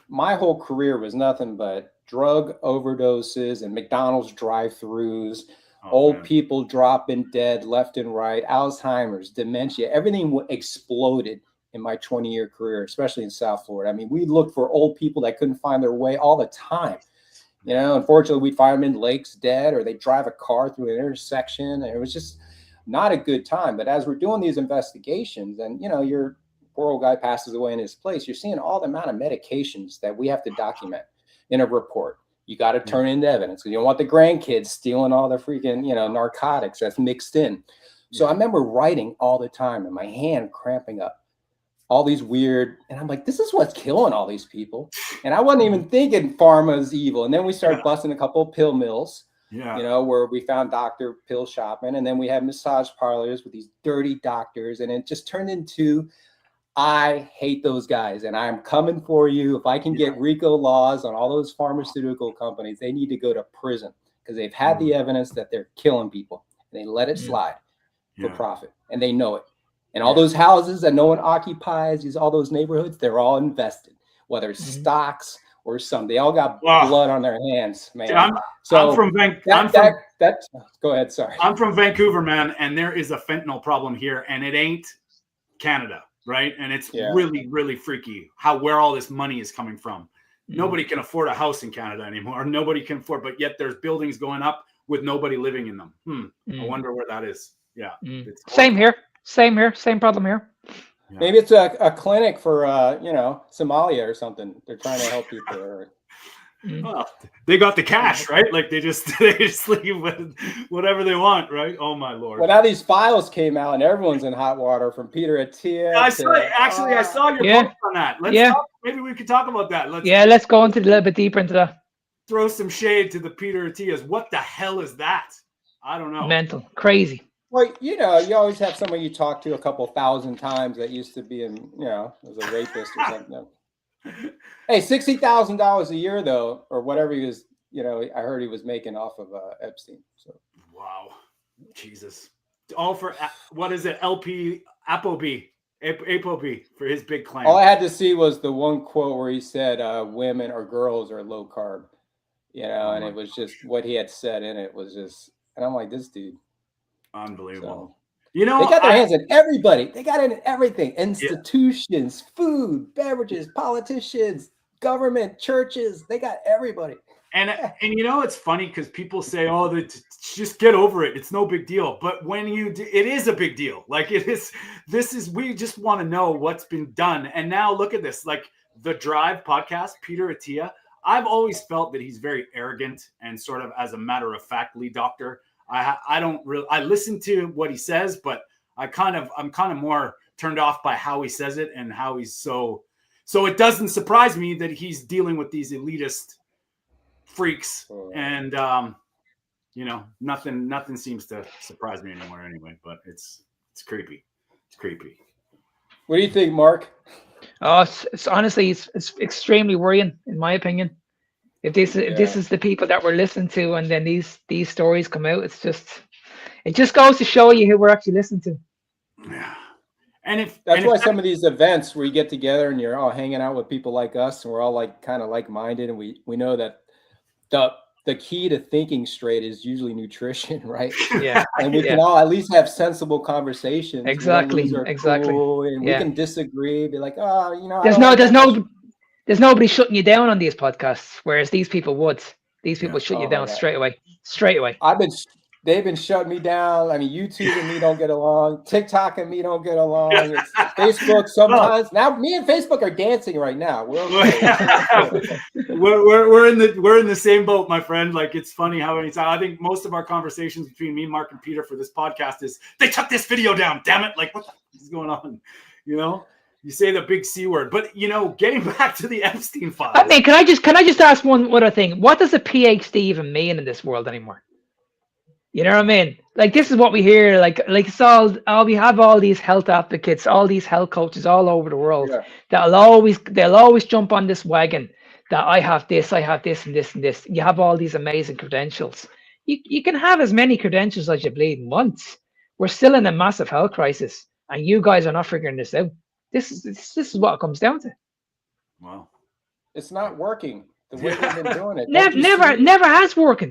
Speaker 3: my whole career was nothing but drug overdoses and McDonald's drive-thrus, old people dropping dead left and right, Alzheimer's, dementia, everything exploded in my 20-year career, especially in South Florida. I mean, we looked for old people that couldn't find their way all the time. Unfortunately, we'd find them in lakes dead, or they drive a car through an intersection. And it was just not a good time. But as we're doing these investigations and, your poor old guy passes away in his place, you're seeing all the amount of medications that we have to document in a report. You got to turn into evidence. You don't want the grandkids stealing all the freaking, narcotics that's mixed in. So I remember writing all the time and my hand cramping up. All these weird, and I'm like, this is what's killing all these people. And I wasn't even thinking pharma is evil. And then we started busting a couple of pill mills, where we found doctor pill shopping. And then we had massage parlors with these dirty doctors. And it just turned into, I hate those guys and I'm coming for you. If I can get RICO laws on all those pharmaceutical companies, they need to go to prison because they've had the evidence that they're killing people. And they let it slide for profit. And they know it. And all those houses that no one occupies, all those neighborhoods, they're all invested, whether it's stocks or some. They all got blood on their hands, man.
Speaker 2: I'm from
Speaker 3: go ahead, sorry.
Speaker 2: I'm from Vancouver, man, and there is a fentanyl problem here, and it ain't Canada, right? And it's really, really freaky where all this money is coming from. Nobody can afford a house in Canada anymore. Nobody can afford, but yet there's buildings going up with nobody living in them. I wonder where that is. Yeah.
Speaker 4: Same here. Same problem here.
Speaker 3: Yeah. Maybe it's a clinic for Somalia or something. They're trying to help people.
Speaker 2: Well, they got the cash, right? Like they just leave with whatever they want, right? Oh my Lord.
Speaker 3: Well, now these files came out and everyone's in hot water from Peter Attia.
Speaker 2: I saw your post on that. Maybe we could talk about that.
Speaker 4: Let's go into a little bit deeper into that.
Speaker 2: Throw some shade to the Peter Attias. What the hell is that? I don't know.
Speaker 4: Mental, crazy.
Speaker 3: Well, you always have someone you talk to a couple thousand times that used to be as a rapist or something. Hey, $60,000 a year though, or whatever he was. I heard he was making off of Epstein. So
Speaker 2: wow, Jesus, all for what is it? LP Appleby. ApoB for his big claim.
Speaker 3: All I had to see was the one quote where he said, women or girls are low carb, and it was just what he had said in it was just, and I'm like, this dude.
Speaker 2: Unbelievable.
Speaker 3: So, they got their hands in everybody. They got it in everything. Institutions, food, beverages, politicians, government, churches. They got everybody.
Speaker 2: And it's funny because people say, "Oh, just get over it. It's no big deal." But when it is a big deal. Like it is. We just want to know what's been done. And now look at this. Like the Drive podcast, Peter Attia. I've always felt that he's very arrogant and sort of as a matter of factly doctor. I don't really. I listen to what he says, but I'm kind of more turned off by how he says it and how he's so. So it doesn't surprise me that he's dealing with these elitist freaks, and nothing seems to surprise me anymore anyway. But it's creepy. It's creepy.
Speaker 3: What do you think, Mark?
Speaker 4: Oh, it's honestly, it's extremely worrying, in my opinion. If this is the people that we're listening to, and then these stories come out, it just goes to show you who we're actually listening to.
Speaker 2: Yeah, and
Speaker 3: that's why some of these events where you get together and you're all hanging out with people like us, and we're all like kind of like-minded, and we know that the key to thinking straight is usually nutrition, right?
Speaker 4: Yeah,
Speaker 3: and we can all at least have sensible conversations.
Speaker 4: Exactly.
Speaker 3: Cool, and we can disagree, be like,
Speaker 4: there's nobody shutting you down on these podcasts, whereas these people would. These people shut you down straight away.
Speaker 3: They've been shutting me down. I mean, YouTube and me don't get along. TikTok and me don't get along. It's Facebook sometimes. Now me and Facebook are dancing right now.
Speaker 2: We're in the same boat, my friend. Like, it's funny how many times I think most of our conversations between me, Mark, and Peter for this podcast is they took this video down. Damn it! Like, what the fuck is going on? You say the big C word, but getting back to the Epstein files.
Speaker 4: I mean, can I just ask one other thing? What does a PhD even mean in this world anymore? You know what I mean? Like, this is what we hear. Like it's all we have all these health advocates, all these health coaches all over the world. Yeah. They'll always jump on this wagon that I have this, and this, and this. You have all these amazing credentials. You can have as many credentials as you bleed once. We're still in a massive health crisis, and you guys are not figuring this out. This is what it comes down to.
Speaker 2: Wow,
Speaker 3: it's not working the way we've been doing it.
Speaker 4: Never has worked.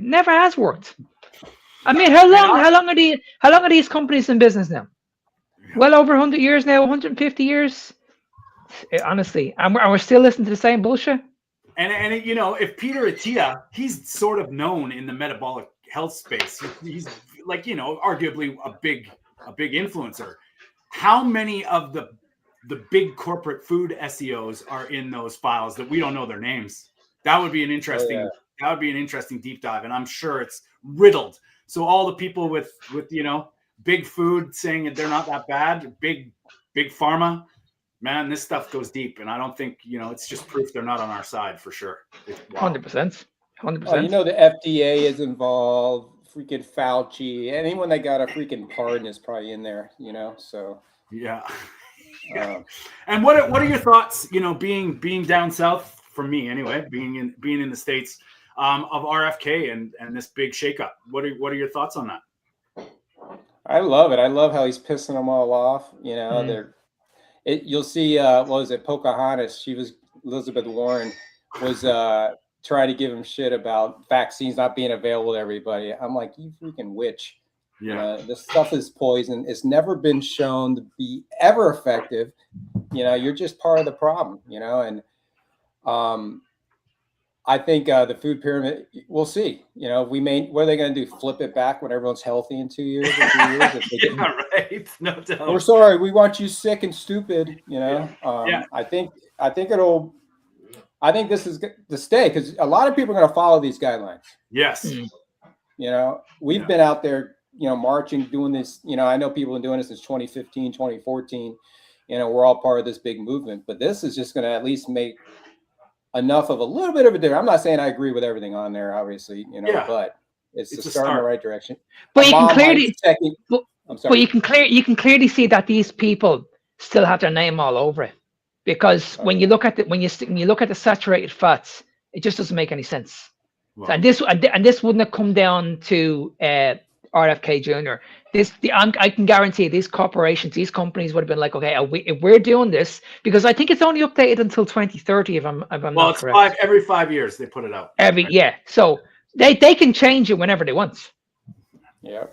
Speaker 4: I mean, how long are these companies in business now? Well over 100 years now, 150 years. Honestly, and we're still listening to the same bullshit.
Speaker 2: And if Peter Attia, he's sort of known in the metabolic health space. He's like, arguably a big influencer. How many of the big corporate food SEOs are in those files that we don't know their names? That would be an interesting. That would be an interesting deep dive, and I'm sure it's riddled. So all the people with big food saying that they're not that bad, big pharma, man, this stuff goes deep, and I don't think it's just proof they're not on our side for sure.
Speaker 4: 100%.
Speaker 3: The FDA is involved. Freaking Fauci, anyone that got a freaking pardon is probably in there. So
Speaker 2: yeah. And what are your thoughts? Being down south for me anyway, being in the States. Of RFK and this big shakeup. What are your thoughts on that?
Speaker 3: I love it. I love how he's pissing them all off. You'll see. What was it? Pocahontas. Elizabeth Warren was trying to give him shit about vaccines not being available to everybody. I'm like, you freaking witch.
Speaker 2: Yeah.
Speaker 3: This stuff is poison. It's never been shown to be ever effective. You're just part of the problem. And I think the food pyramid, we'll see. What are they going to do? Flip it back when everyone's healthy in 2 years?
Speaker 2: Right. No doubt.
Speaker 3: We're sorry. We want you sick and stupid. I think this is to stay because a lot of people are going to follow these guidelines.
Speaker 2: Yes.
Speaker 3: We've been out there, marching, doing this. I know people have been doing this since 2015, 2014. We're all part of this big movement, but this is just going to at least make enough of a little bit of a difference. I'm not saying I agree with everything on there, obviously, but it's a start in the right direction.
Speaker 4: But you can clearly see that these people still have their name all over it, because when you look at the saturated fats, it just doesn't make any sense. Wow. And this wouldn't have come down to RFK Jr. I can guarantee these corporations, these companies would have been like, okay, if we're doing this, because I think it's only updated until 2030, if I'm not correct.
Speaker 2: Every 5 years they put it out.
Speaker 4: So they can change it whenever they want.
Speaker 3: Yeah.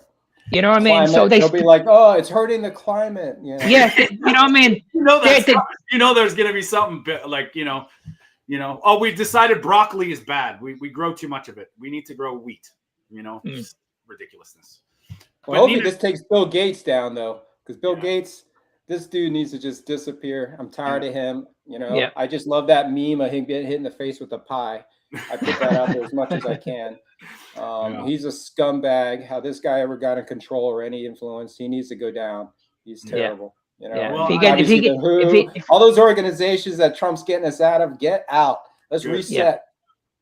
Speaker 4: You know what I mean?
Speaker 3: Climate,
Speaker 4: So
Speaker 3: they'll be like, oh, it's hurting the climate. You know?
Speaker 4: Yeah, you know what I mean?
Speaker 2: There's going to be something like, oh, we've decided broccoli is bad. We grow too much of it. We need to grow wheat, Just ridiculousness.
Speaker 3: Well, hopefully this takes Bill Gates down, though, because Bill Gates, this dude needs to just disappear. I'm tired of him. I just love that meme of him getting hit in the face with a pie. I put that out there as much as I can. He's a scumbag. How this guy ever got in control or any influence, he needs to go down. He's terrible.
Speaker 2: Well,
Speaker 3: all those organizations that Trump's getting us out of, get out. Let's reset.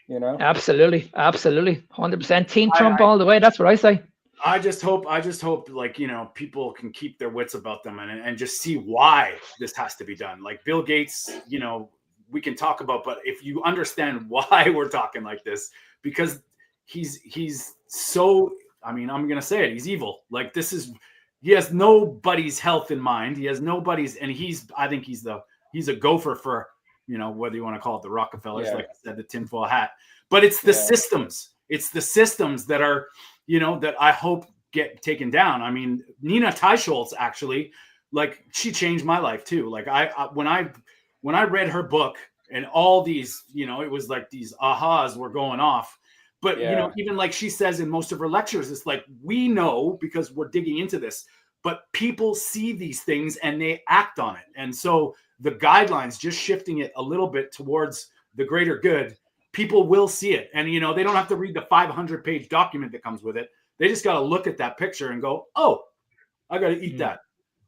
Speaker 4: Absolutely, 100%. Team Trump all the way. That's what I say.
Speaker 2: I just hope people can keep their wits about them and just see why this has to be done. Like Bill Gates, we can talk about, but if you understand why we're talking like this, because he's so, I'm going to say it, he's evil. Like he has nobody's health in mind. He has nobody's, and I think he's a gopher for, whether you want to call it the Rockefellers, like I said, the tinfoil hat, but it's the systems. It's the systems that are, that I hope get taken down. I mean, Nina Teicholz actually, like she changed my life too. Like when I read her book and all these, it was like these ahas were going off. But, even like she says in most of her lectures, it's like, we know because we're digging into this, but people see these things and they act on it. And so the guidelines, just shifting it a little bit towards the greater good, people will see it. And, they don't have to read the 500-page document that comes with it. They just got to look at that picture and go, oh, I got to eat that,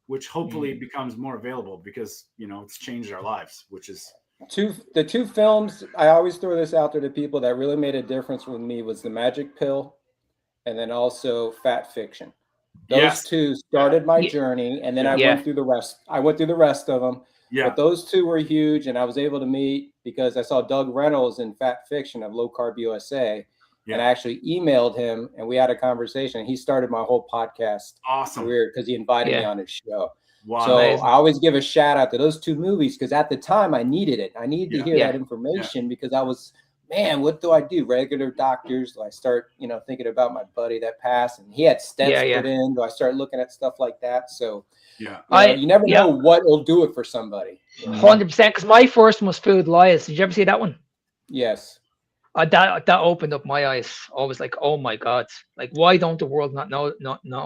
Speaker 2: which hopefully becomes more available because, it's changed our lives, which is.
Speaker 3: The two films, I always throw this out there to people that really made a difference with me was The Magic Pill and then also Fat Fiction. Those two started my journey, and then I went through the rest. I went through the rest of them. Yeah. But those two were huge, and I was able to meet because I saw Doug Reynolds in Fat Fiction of Low Carb USA. And I actually emailed him, and we had a conversation. He started my whole podcast career because he invited me on his show. Wow, so amazing. I always give a shout out to those two movies because at the time I needed it. I needed to hear that information because I was, man, what do I do? Regular doctors? Do I start, thinking about my buddy that passed and he had stents put in? Do I start looking at stuff like that? So you never know what will do it for somebody.
Speaker 4: 100%. Because my first one was Food Lies. Did you ever see that one?
Speaker 3: Yes.
Speaker 4: That opened up my eyes. I was like, oh my God, like why don't the world not know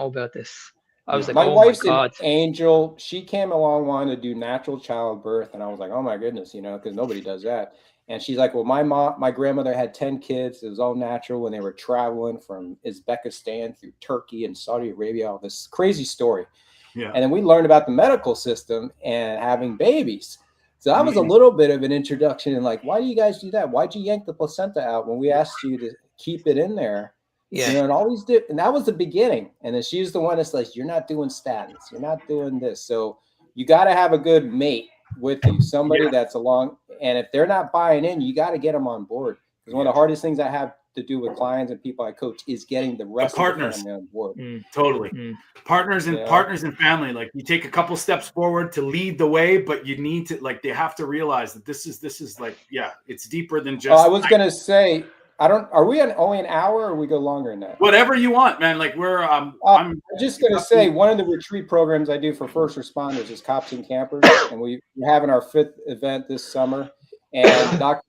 Speaker 4: about this? I was like,
Speaker 3: my wife's an angel. She came along wanting to do natural childbirth, and I was like, oh my goodness, because nobody does that. And she's like, well, my grandmother had 10 kids. It was all natural when they were traveling from Uzbekistan through Turkey and Saudi Arabia. All this crazy story. Yeah. And then we learned about the medical system and having babies. So that was a little bit of an introduction. And like, why do you guys do that? Why'd you yank the placenta out when we asked you to keep it in there? Yeah. And always did. And that was the beginning. And then she's the one that's like, you're not doing statins. You're not doing this. So you got to have a good mate with you, somebody that's along. And if they're not buying in, you got to get them on board. Because one of the hardest things I have to do with clients and people I coach is getting the rest of the family on board.
Speaker 2: Totally. Partners and family. Like you take a couple steps forward to lead the way, but you need to they have to realize that this is like, it's deeper than just.
Speaker 3: I was going to say, are we only an hour or we go longer than that?
Speaker 2: Whatever you want, man. Like we're,
Speaker 3: I'm just going to say one of the retreat programs I do for first responders is Cops and Campers. And we're having our 5th event this summer. And Dr.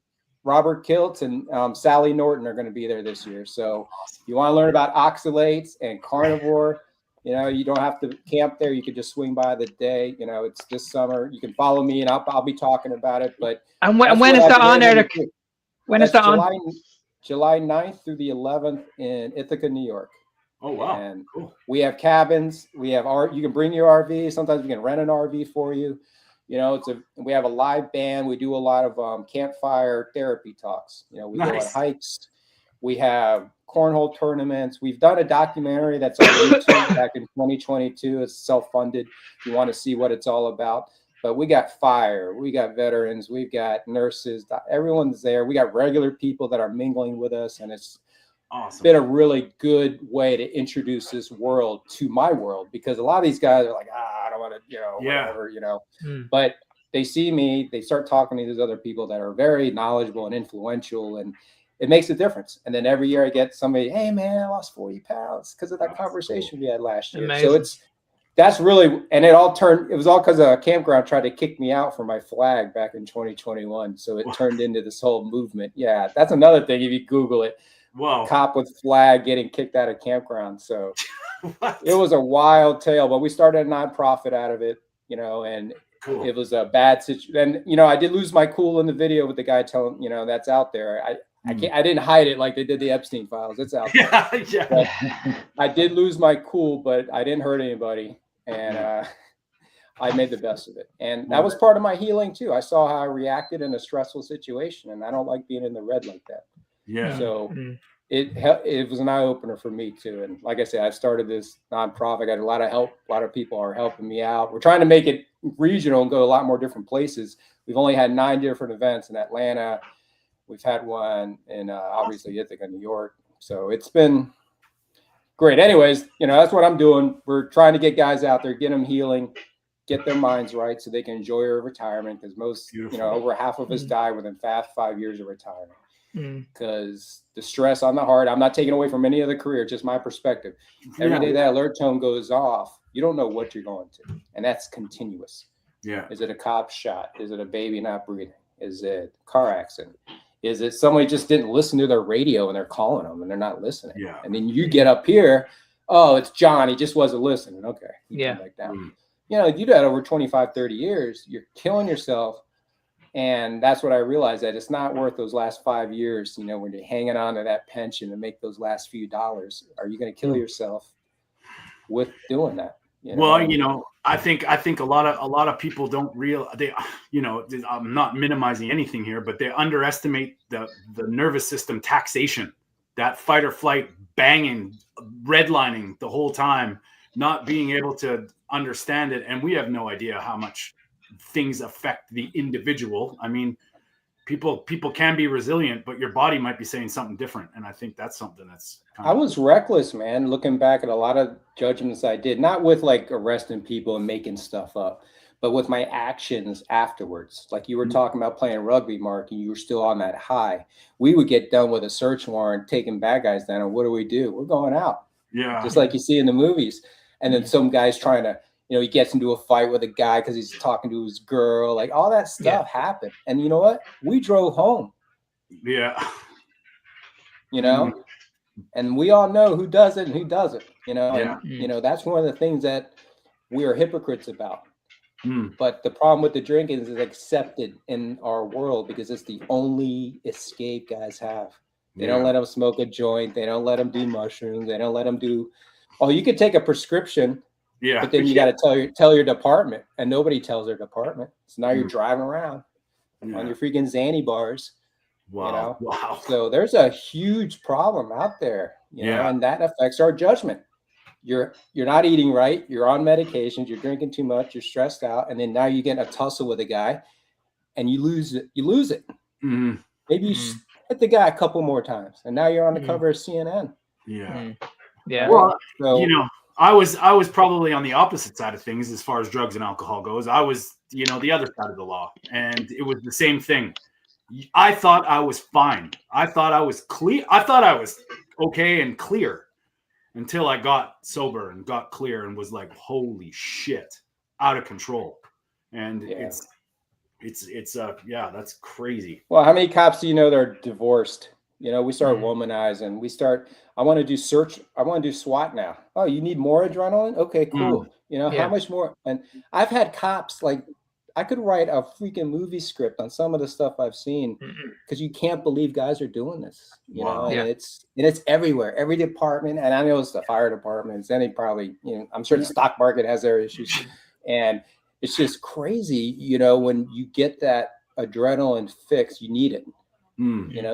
Speaker 3: Robert Kiltz and Sally Norton are going to be there this year. So if you want to learn about oxalates and carnivore, you don't have to camp there. You could just swing by the day. It's this summer. You can follow me and I'll be talking about it. But
Speaker 4: when is that on, Eric? When is that on?
Speaker 3: July 9th through the 11th in Ithaca, New York.
Speaker 2: Oh, wow.
Speaker 3: And cool. We have cabins. We have you can bring your RV. Sometimes we can rent an RV for you. We have a live band. We do a lot of campfire therapy talks. We go on hikes. We have cornhole tournaments. We've done a documentary that's on YouTube back in 2022. It's self-funded. If you want to see what it's all about. But we got fire, we got veterans, we've got nurses, everyone's there. We got regular people that are mingling with us, and it's
Speaker 2: Awesome.
Speaker 3: been a really good way to introduce this world to my world, because a lot of these guys are like, I don't want to, whatever, but they see me, they start talking to these other people that are very knowledgeable and influential, and it makes a difference. And then every year I get somebody, hey man, I lost 40 pounds because of that conversation we had last year.
Speaker 4: Amazing.
Speaker 3: So that's really, and it was all because a campground tried to kick me out for my flag back in 2021. So it turned into this whole movement. Yeah, that's another thing. If you Google it,
Speaker 2: Whoa.
Speaker 3: Cop with flag getting kicked out of campground. So it was a wild tale, but we started a nonprofit out of it, and cool. It was a bad situation. And, I did lose my cool in the video with the guy telling, that's out there. I didn't hide it like they did the Epstein files. It's out there. Yeah. I did lose my cool, but I didn't hurt anybody. And I made the best of it. And that was part of my healing too. I saw how I reacted in a stressful situation, and I don't like being in the red like that.
Speaker 2: Yeah.
Speaker 3: So it was an eye opener for me too. And like I said, I've started this nonprofit. I got a lot of help. A lot of people are helping me out. We're trying to make it regional and go to a lot more different places. We've only had 9 different events in Atlanta. We've had one in obviously Ithaca, New York. So it's been great. Anyways, that's what I'm doing. We're trying to get guys out there, get them healing, get their minds right so they can enjoy their retirement. Because most, over half of us die within 5 years of retirement. Because the stress on the heart, I'm not taking away from any other career, just my perspective. Every day that alert tone goes off, you don't know what you're going to. And that's continuous.
Speaker 2: Yeah.
Speaker 3: Is it a cop shot? Is it a baby not breathing? Is it a car accident? Is it somebody just didn't listen to their radio and they're calling them and they're not listening?
Speaker 2: Yeah.
Speaker 3: And then you get up here, oh, it's John. He just wasn't listening. Okay.
Speaker 4: Yeah.
Speaker 3: Like that. You do that over 25, 30 years, you're killing yourself. And that's what I realized, that it's not worth those last 5 years, when you're hanging on to that pension and make those last few dollars. Are you going to kill yourself with doing that?
Speaker 2: Well, I think a lot of people don't I'm not minimizing anything here, but they underestimate the nervous system taxation, that fight or flight banging, redlining the whole time, not being able to understand it. And we have no idea how much things affect the individual. I mean, people can be resilient, but your body might be saying something different. And I think that's something that's
Speaker 3: I was reckless, man, looking back at a lot of judgments I did, not with like arresting people and making stuff up, but with my actions afterwards. Like you were talking about playing rugby, Mark, and you were still on that high. We would get done with a search warrant, taking bad guys down, and what do? We're going out. Yeah. Just like you see in the movies. And then some guy's trying to, he gets into a fight with a guy because he's talking to his girl. Like all that stuff happened. And you know what? We drove home.
Speaker 2: Yeah.
Speaker 3: And we all know who does it and who doesn't, and, that's one of the things that we are hypocrites about. But the problem with the drinking is it's accepted in our world because it's the only escape guys have. They don't let them smoke a joint. They don't let them do mushrooms. They don't let them do, you could take a prescription. Yeah, but then you got to tell your department, and nobody tells their department. So now you're driving around on your freaking Xanny bars. Wow. Wow. So there's a huge problem out there, and that affects our judgment. You're not eating right. You're on medications. You're drinking too much. You're stressed out, and then now you get in a tussle with a guy, and you lose it. Mm-hmm. Maybe you hit the guy a couple more times, and now you're on the cover of CNN.
Speaker 2: Yeah.
Speaker 4: Yeah.
Speaker 2: Well, I was probably on the opposite side of things as far as drugs and alcohol goes. I was, the other side of the law, and it was the same thing. I thought I was fine. I thought I was clear. I thought I was okay and clear until I got sober and got clear and was like, holy shit, out of control. And it's that's crazy.
Speaker 3: Well, how many cops do you know they're divorced? We start womanizing. I want to do SWAT now. Oh, you need more adrenaline? Okay, cool. How much more? And I've had cops, like, I could write a freaking movie script on some of the stuff I've seen because you can't believe guys are doing this, and it's everywhere, every department. And I know it's the fire departments, and probably, I'm sure the stock market has their issues, and it's just crazy, when you get that adrenaline fix, you need it,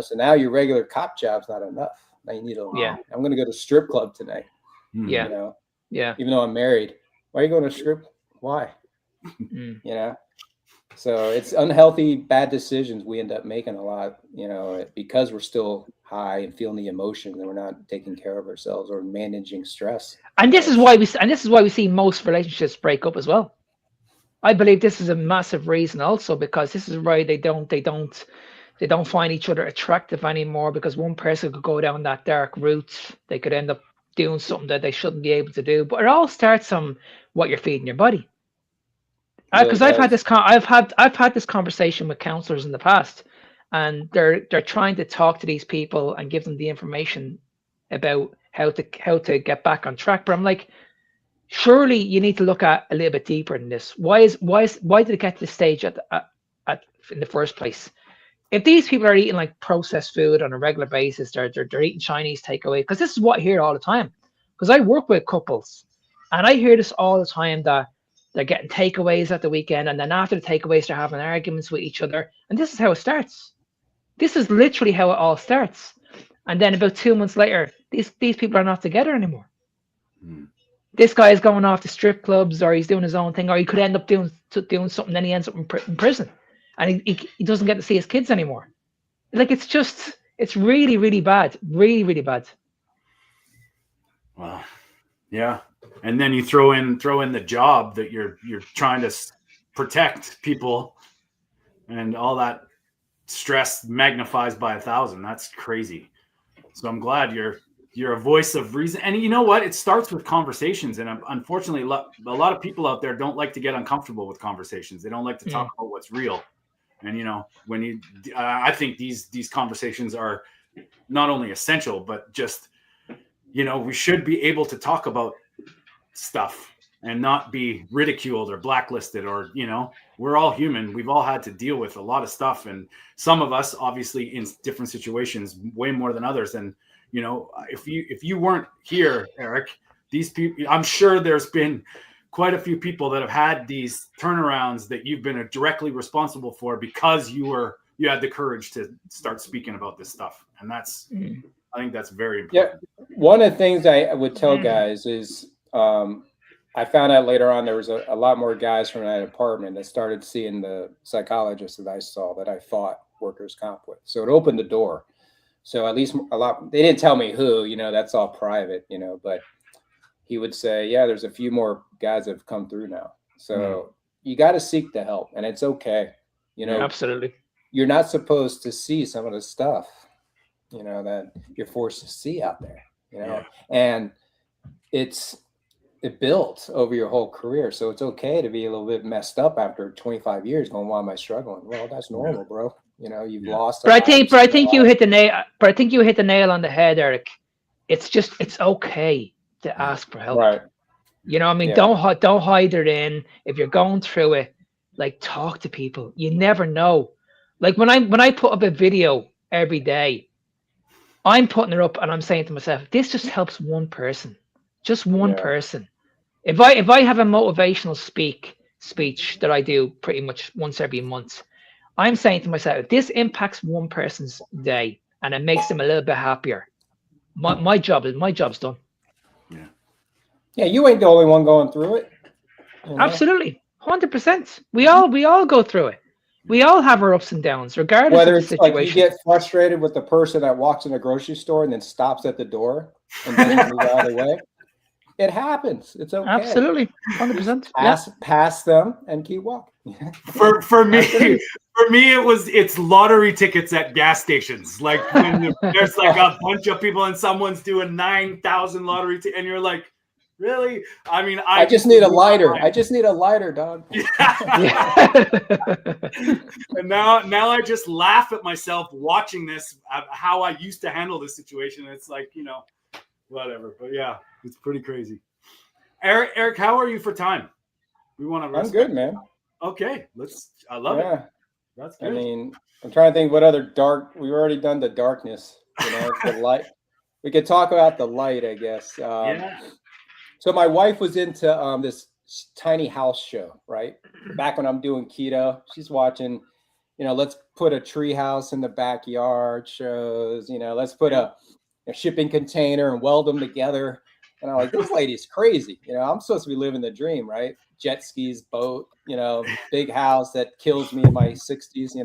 Speaker 3: so now your regular cop job's not enough. Now you need I'm going to go to strip club tonight. Even though I'm married. Why are you going to strip? Why? So it's unhealthy, bad decisions we end up making a lot, you know, because we're still high and feeling the emotion and we're not taking care of ourselves or managing stress.
Speaker 4: And this is why we see most relationships break up as well. I believe this is a massive reason also, because this is why they don't find each other attractive anymore, because one person could go down that dark route. They could end up doing something that they shouldn't be able to do. But it all starts on what you're feeding your body. Because I've had this conversation with counselors in the past, and they're trying to talk to these people and give them the information about how to get back on track. But I'm like, surely you need to look at a little bit deeper than this. Why did it get to this stage at in the first place? If these people are eating like processed food on a regular basis, they're eating Chinese takeaway, because this is what I hear all the time. Because I work with couples, and I hear this all the time, that they're getting takeaways at the weekend, and then after the takeaways, they're having arguments with each other. And this is how it starts. This is literally how it all starts. And then about 2 months later, these people are not together anymore. Mm. This guy is going off to strip clubs, or he's doing his own thing, or he could end up doing something, then he ends up in prison, and he doesn't get to see his kids anymore. Like, it's really, really bad. Really, really bad.
Speaker 2: Wow. Yeah. And then you throw in the job that you're trying to protect people, and all that stress magnifies by 1,000. That's crazy. So I'm glad you're a voice of reason. And you know what? It starts with conversations. And unfortunately, a lot of people out there don't like to get uncomfortable with conversations. They don't like to talk about what's real. And, you know, I think these conversations are not only essential, but just, you know, we should be able to talk about stuff and not be ridiculed or blacklisted, or, you know, we're all human. We've all had to deal with a lot of stuff. And some of us, obviously, in different situations, way more than others. And, you know, if you weren't here, Eric, these people, I'm sure there's been quite a few people that have had these turnarounds that you've been directly responsible for, because you had the courage to start speaking about this stuff. And I think that's very important.
Speaker 3: Yeah. One of the things I would tell guys is, I found out later on there was a lot more guys from that department that started seeing the psychologist that I saw, that I fought workers' comp with. So it opened the door. So at least they didn't tell me who, you know, that's all private, you know, but he would say, yeah, there's a few more guys that have come through now. So you got to seek the help, and it's okay. You know,
Speaker 4: absolutely.
Speaker 3: You're not supposed to see some of the stuff, you know, that you're forced to see out there, you know, and it built over your whole career. So it's okay to be a little bit messed up after 25 years going, why am I struggling? Well, that's normal, bro. You know, you've lost.
Speaker 4: But I think you hit the nail on the head, Eric. It's okay to ask for help.
Speaker 3: Right.
Speaker 4: You know what I mean? Yeah. Don't hide it in. If you're going through it, like, talk to people. You never know. Like, when I put up a video every day, I'm putting it up and I'm saying to myself, this just helps one person. Just one person. If I have a motivational speech that I do pretty much once every month, I'm saying to myself, if this impacts one person's day and it makes them a little bit happier, my job's done.
Speaker 3: Yeah, you ain't the only one going through it.
Speaker 4: You know? Absolutely, 100%. We all go through it. We all have our ups and downs, regardless
Speaker 3: Whether
Speaker 4: of the
Speaker 3: it's
Speaker 4: situation.
Speaker 3: like you get frustrated with the person that walks in the grocery store and then stops at the door and doesn't move out of the way. It happens. It's okay.
Speaker 4: Absolutely, 100%.
Speaker 3: Pass them and keep walking.
Speaker 2: For me, it's lottery tickets at gas stations. Like, when there's like a bunch of people and someone's doing 9,000 lottery tickets, and you're like, really? I mean, I
Speaker 3: just need a lighter. I just need a lighter, dog.
Speaker 2: Yeah. And now I just laugh at myself watching this, how I used to handle this situation. It's like, you know, whatever. But yeah, it's pretty crazy. Eric, how are you for time? We want to.
Speaker 3: I'm good, man.
Speaker 2: Okay, I love it. That's good.
Speaker 3: I mean, I'm trying to think what other dark. We've already done the darkness. You know, the light. We could talk about the light, I guess. So my wife was into this tiny house show, right? Back when I'm doing keto, she's watching. You know, let's put a tree house in the backyard shows. You know, let's put a shipping container and weld them together. And I'm like, this lady's crazy. I'm supposed to be living the dream, right? Jet skis, boat, big house that kills me in my 60s,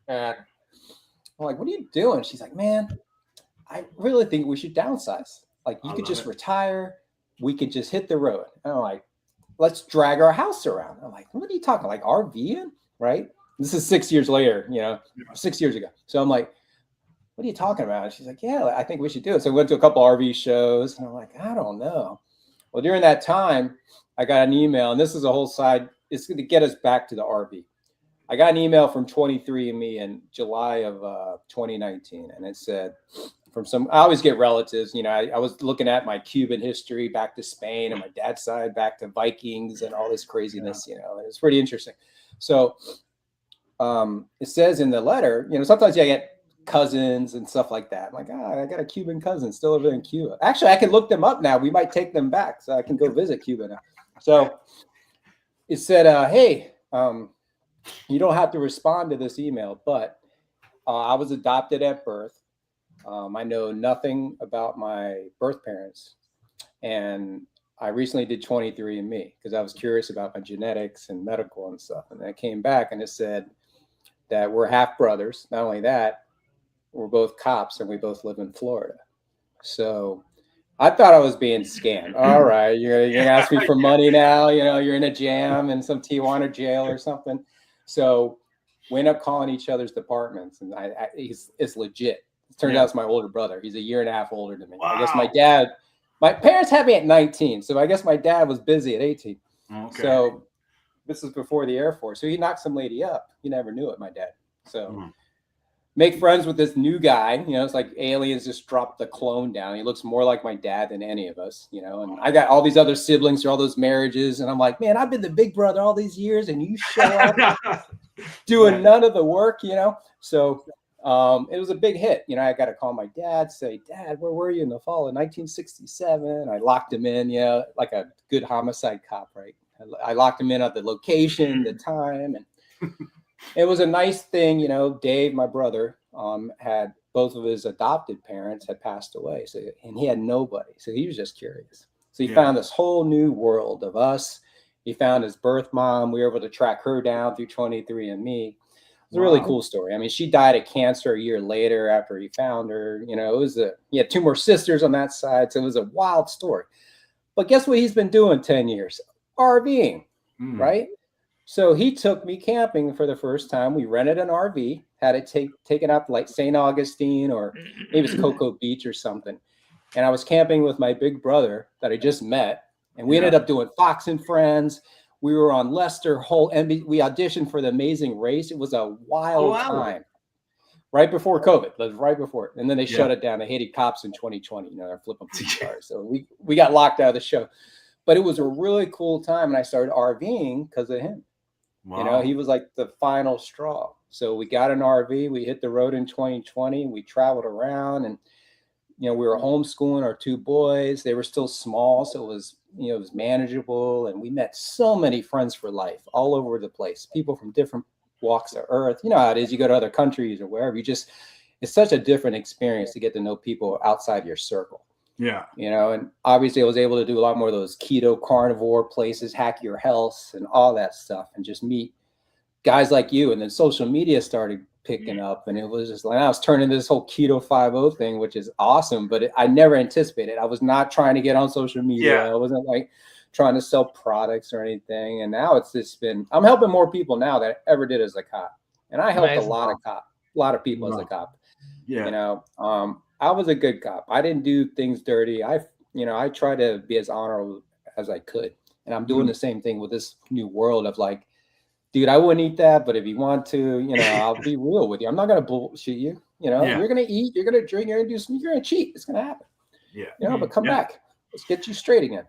Speaker 3: And I'm like, what are you doing? She's like, man, I really think we should downsize. Like, you could just retire. We could just hit the road. And I'm like, let's drag our house around. I'm like, what are you talking? Like RVing, right? This is 6 years later, 6 years ago. So I'm like, what are you talking about? And she's like, yeah, I think we should do it. So we went to a couple RV shows, and I'm like, I don't know. Well, during that time, I got an email, and this is a whole side. It's going to get us back to the RV. I got an email from 23andMe in July of 2019, and it said, I always get relatives, I was looking at my Cuban history back to Spain, and my dad's side back to Vikings and all this craziness, and it's pretty interesting. So it says in the letter, sometimes I get cousins and stuff like that. I'm like, I got a Cuban cousin still over there in Cuba. Actually, I can look them up now. We might take them back so I can go visit Cuba now. So it said, hey, you don't have to respond to this email, but I was adopted at birth. I know nothing about my birth parents. And I recently did 23andMe because I was curious about my genetics and medical and stuff. And I came back and it said that we're half brothers. Not only that, we're both cops and we both live in Florida. So I thought I was being scammed. All right, you're gonna ask me for money now. You're in a jam in some Tijuana jail or something. So we end up calling each other's departments, and it's legit. It turns out it's my older brother. He's a year and a half older than me. Wow. I guess my parents had me at 19, so I guess my dad was busy at 18. Okay. So this is before the Air Force. So he knocked some lady up. He never knew it, my dad. So make friends with this new guy. It's like aliens just dropped the clone down. He looks more like my dad than any of us, and I got all these other siblings through all those marriages. And I'm like, man, I've been the big brother all these years and you show up doing none of the work, So it was a big hit. I got to call my dad, say, Dad, where were you in the fall of 1967? I locked him in, like a good homicide cop, right? I locked him in at the location, the time, and it was a nice thing. Dave, my brother, had both of his adopted parents had passed away. So, and he had nobody. So he was just curious. So he found this whole new world of us. He found his birth mom. We were able to track her down through 23andMe. It was a really cool story. I mean, she died of cancer a year later after he found her. He had two more sisters on that side. So it was a wild story. But guess what he's been doing 10 years? RVing, right? So he took me camping for the first time. We rented an RV, had it taken out to like St. Augustine or maybe it's Cocoa Beach or something. And I was camping with my big brother that I just met. And we ended up doing Fox and Friends. We were on Lester Holt. We auditioned for The Amazing Race. It was a wild time. Right before COVID. Right before it. And then they shut it down. They hated cops in 2020. They're flipping cars. So we got locked out of the show. But it was a really cool time. And I started RVing because of him. Wow. He was like the final straw. So we got an RV. We hit the road in 2020. We traveled around and, we were homeschooling our two boys. They were still small. So it was, it was manageable. And we met so many friends for life all over the place. People from different walks of earth. You know how it is. You go to other countries or wherever. It's such a different experience to get to know people outside your circle. Yeah. And obviously I was able to do a lot more of those keto carnivore places, hack your health and all that stuff and just meet guys like you. And then social media started picking up and it was just like, I was turning this whole Keto Five-O thing, which is awesome, but I never anticipated. I was not trying to get on social media. I wasn't like trying to sell products or anything. And now it's just I'm helping more people now than I ever did as a cop. And I helped a lot of people as a cop. Yeah. I was a good cop. I didn't do things dirty. I try to be as honorable as I could. And I'm doing the same thing with this new world of like, dude, I wouldn't eat that, but if you want to, I'll be real with you. I'm not going to bullshit you. You're going to eat, you're going to drink, you're going to do something, you're going to cheat. It's going to happen. Yeah. But come back. Let's get you straight again,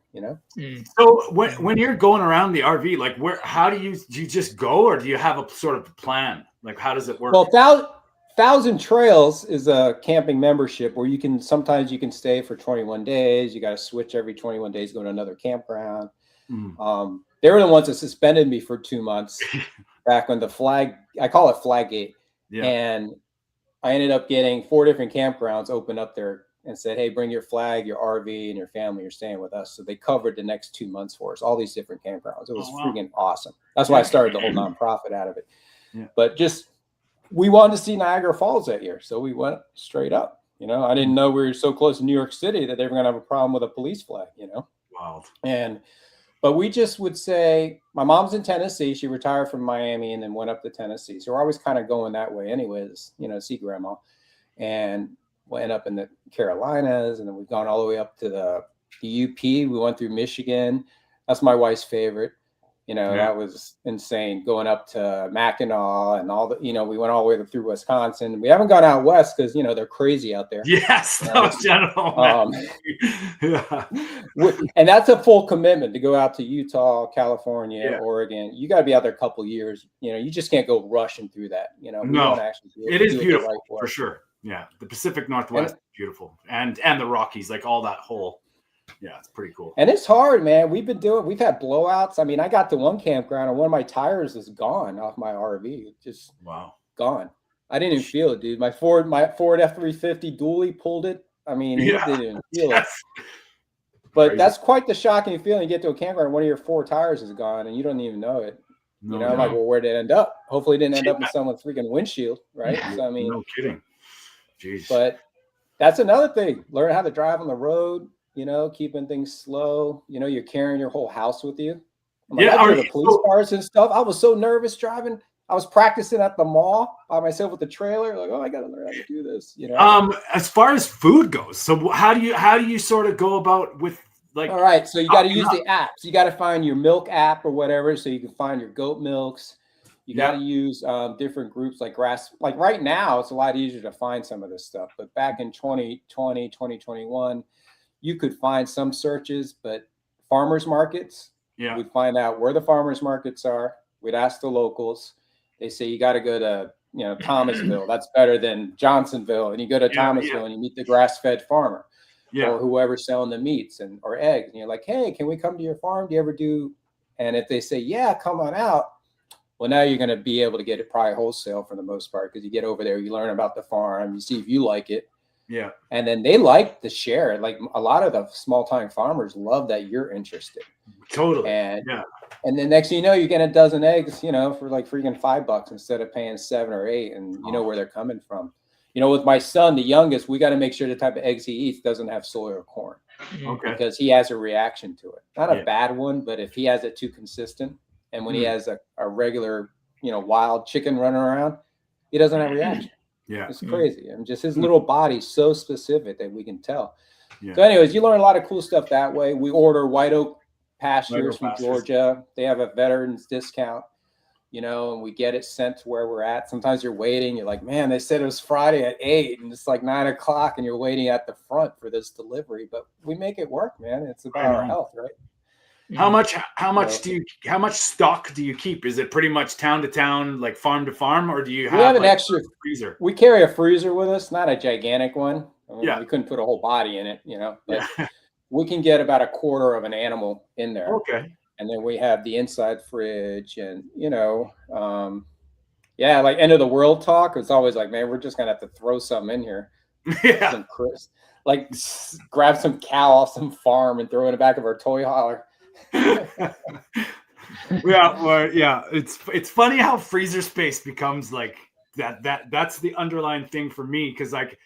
Speaker 2: So when you're going around the RV, like how do you just go or do you have a sort of plan? Like, how does it work?
Speaker 3: Well, Thousand Trails is a camping membership where sometimes you can stay for 21 days. You got to switch every 21 days, go to another campground. They were the ones that suspended me for 2 months back when I call it Flaggate. Yeah. And I ended up getting 4 different campgrounds open up their and said, hey, bring your flag, your RV, and your family. You're staying with us. So they covered the next 2 months for us, all these different campgrounds. It was freaking awesome. That's why I started the whole nonprofit out of it. Yeah. But just, we wanted to see Niagara Falls that year. So we went straight up. You know, I didn't know we were so close to New York City that they were going to have a problem with a police flag, you know?
Speaker 2: Wow.
Speaker 3: But we just would say, my mom's in Tennessee. She retired from Miami and then went up to Tennessee. So we're always kind of going that way anyways, you know, see grandma. And we end up in the Carolinas, and then we've gone all the way up to the UP. We went through Michigan. That's my wife's favorite. You know, that was insane, going up to Mackinac and all the, you know, we went all the way through Wisconsin. We haven't gone out west because, you know, they're crazy out there.
Speaker 2: Yes, no, general.
Speaker 3: And that's a full commitment to go out to Utah, California, Oregon. You got to be out there a couple of years. You know, you just can't go rushing through that. You know,
Speaker 2: no, it is beautiful for sure. Yeah, the Pacific Northwest is beautiful, and the Rockies, like all that whole. Yeah, it's pretty cool.
Speaker 3: And it's hard, man. We've had blowouts. I mean, I got to one campground and one of my tires is gone off my RV. Just gone. I didn't even feel it, dude. My Ford F-350 dually pulled it. I mean, he didn't even feel it. But that's quite the shocking feeling. You get to a campground and one of your 4 tires is gone and you don't even know it. You know, I'm like, well, where'd it end up? Hopefully it didn't end up in someone's freaking windshield, right? So, I mean,
Speaker 2: no kidding. Jeez.
Speaker 3: But that's another thing. Learn how to drive on the road. You know, keeping things slow. You know, you're carrying your whole house with you. Like, I the police cars and stuff. I was so nervous driving. I was practicing at the mall by myself with the trailer. Like, oh, I got to learn how to do this. You know.
Speaker 2: As far as food goes, so how do you sort of go about with like?
Speaker 3: All right, so you got to use the apps. You got to find your milk app or whatever, so you can find your goat milks. You got to use different groups like grass. Like right now, it's a lot easier to find some of this stuff. But back in 2020, 2021. You could find some searches, but farmers markets, we'd find out where the farmers markets are. We'd ask the locals. They say, you got to go to, you know, Thomasville. That's better than Johnsonville. And you go to Thomasville and you meet the grass-fed farmer or whoever's selling the meats or eggs. And you're like, hey, can we come to your farm? Do you ever do? And if they say, yeah, come on out. Well, now you're going to be able to get it probably wholesale for the most part, because you get over there, you learn about the farm, you see if you like it.
Speaker 2: Yeah.
Speaker 3: And then they like to share. Like a lot of the small time farmers love that you're interested.
Speaker 2: Totally.
Speaker 3: And then next thing you know, you get a dozen eggs, you know, for like freaking $5 instead of paying 7 or 8. And you know where they're coming from. You know, with my son, the youngest, we got to make sure the type of eggs he eats doesn't have soy or corn.
Speaker 2: Okay.
Speaker 3: Because he has a reaction to it. Not a bad one, but if he has it too consistent, and when he has a regular, you know, wild chicken running around, he doesn't have a reaction.
Speaker 2: Yeah,
Speaker 3: it's crazy. And just his little body's so specific that we can tell. So anyways, you learn a lot of cool stuff that way. We order White Oak pastures from Georgia. They have a veterans discount, you know, and we get it sent to where we're at. Sometimes you're waiting. You're like, man, they said it was Friday at 8 and it's like 9 o'clock and you're waiting at the front for this delivery. But we make it work, man. It's about our health, right?
Speaker 2: How much stock do you keep? Is it pretty much town to town, like farm to farm, or do you have
Speaker 3: an extra freezer? We carry a freezer with us, not a gigantic one. I mean, we couldn't put a whole body in it, you know, but we can get about a quarter of an animal in there.
Speaker 2: Okay.
Speaker 3: And then we have the inside fridge and, you know, like end of the world talk. It's always like, man, we're just going to have to throw something in here.
Speaker 2: Yeah.
Speaker 3: Like grab some cow off some farm and throw it in the back of our toy hauler.
Speaker 2: It's funny how freezer space becomes like that's the underlying thing for me, because like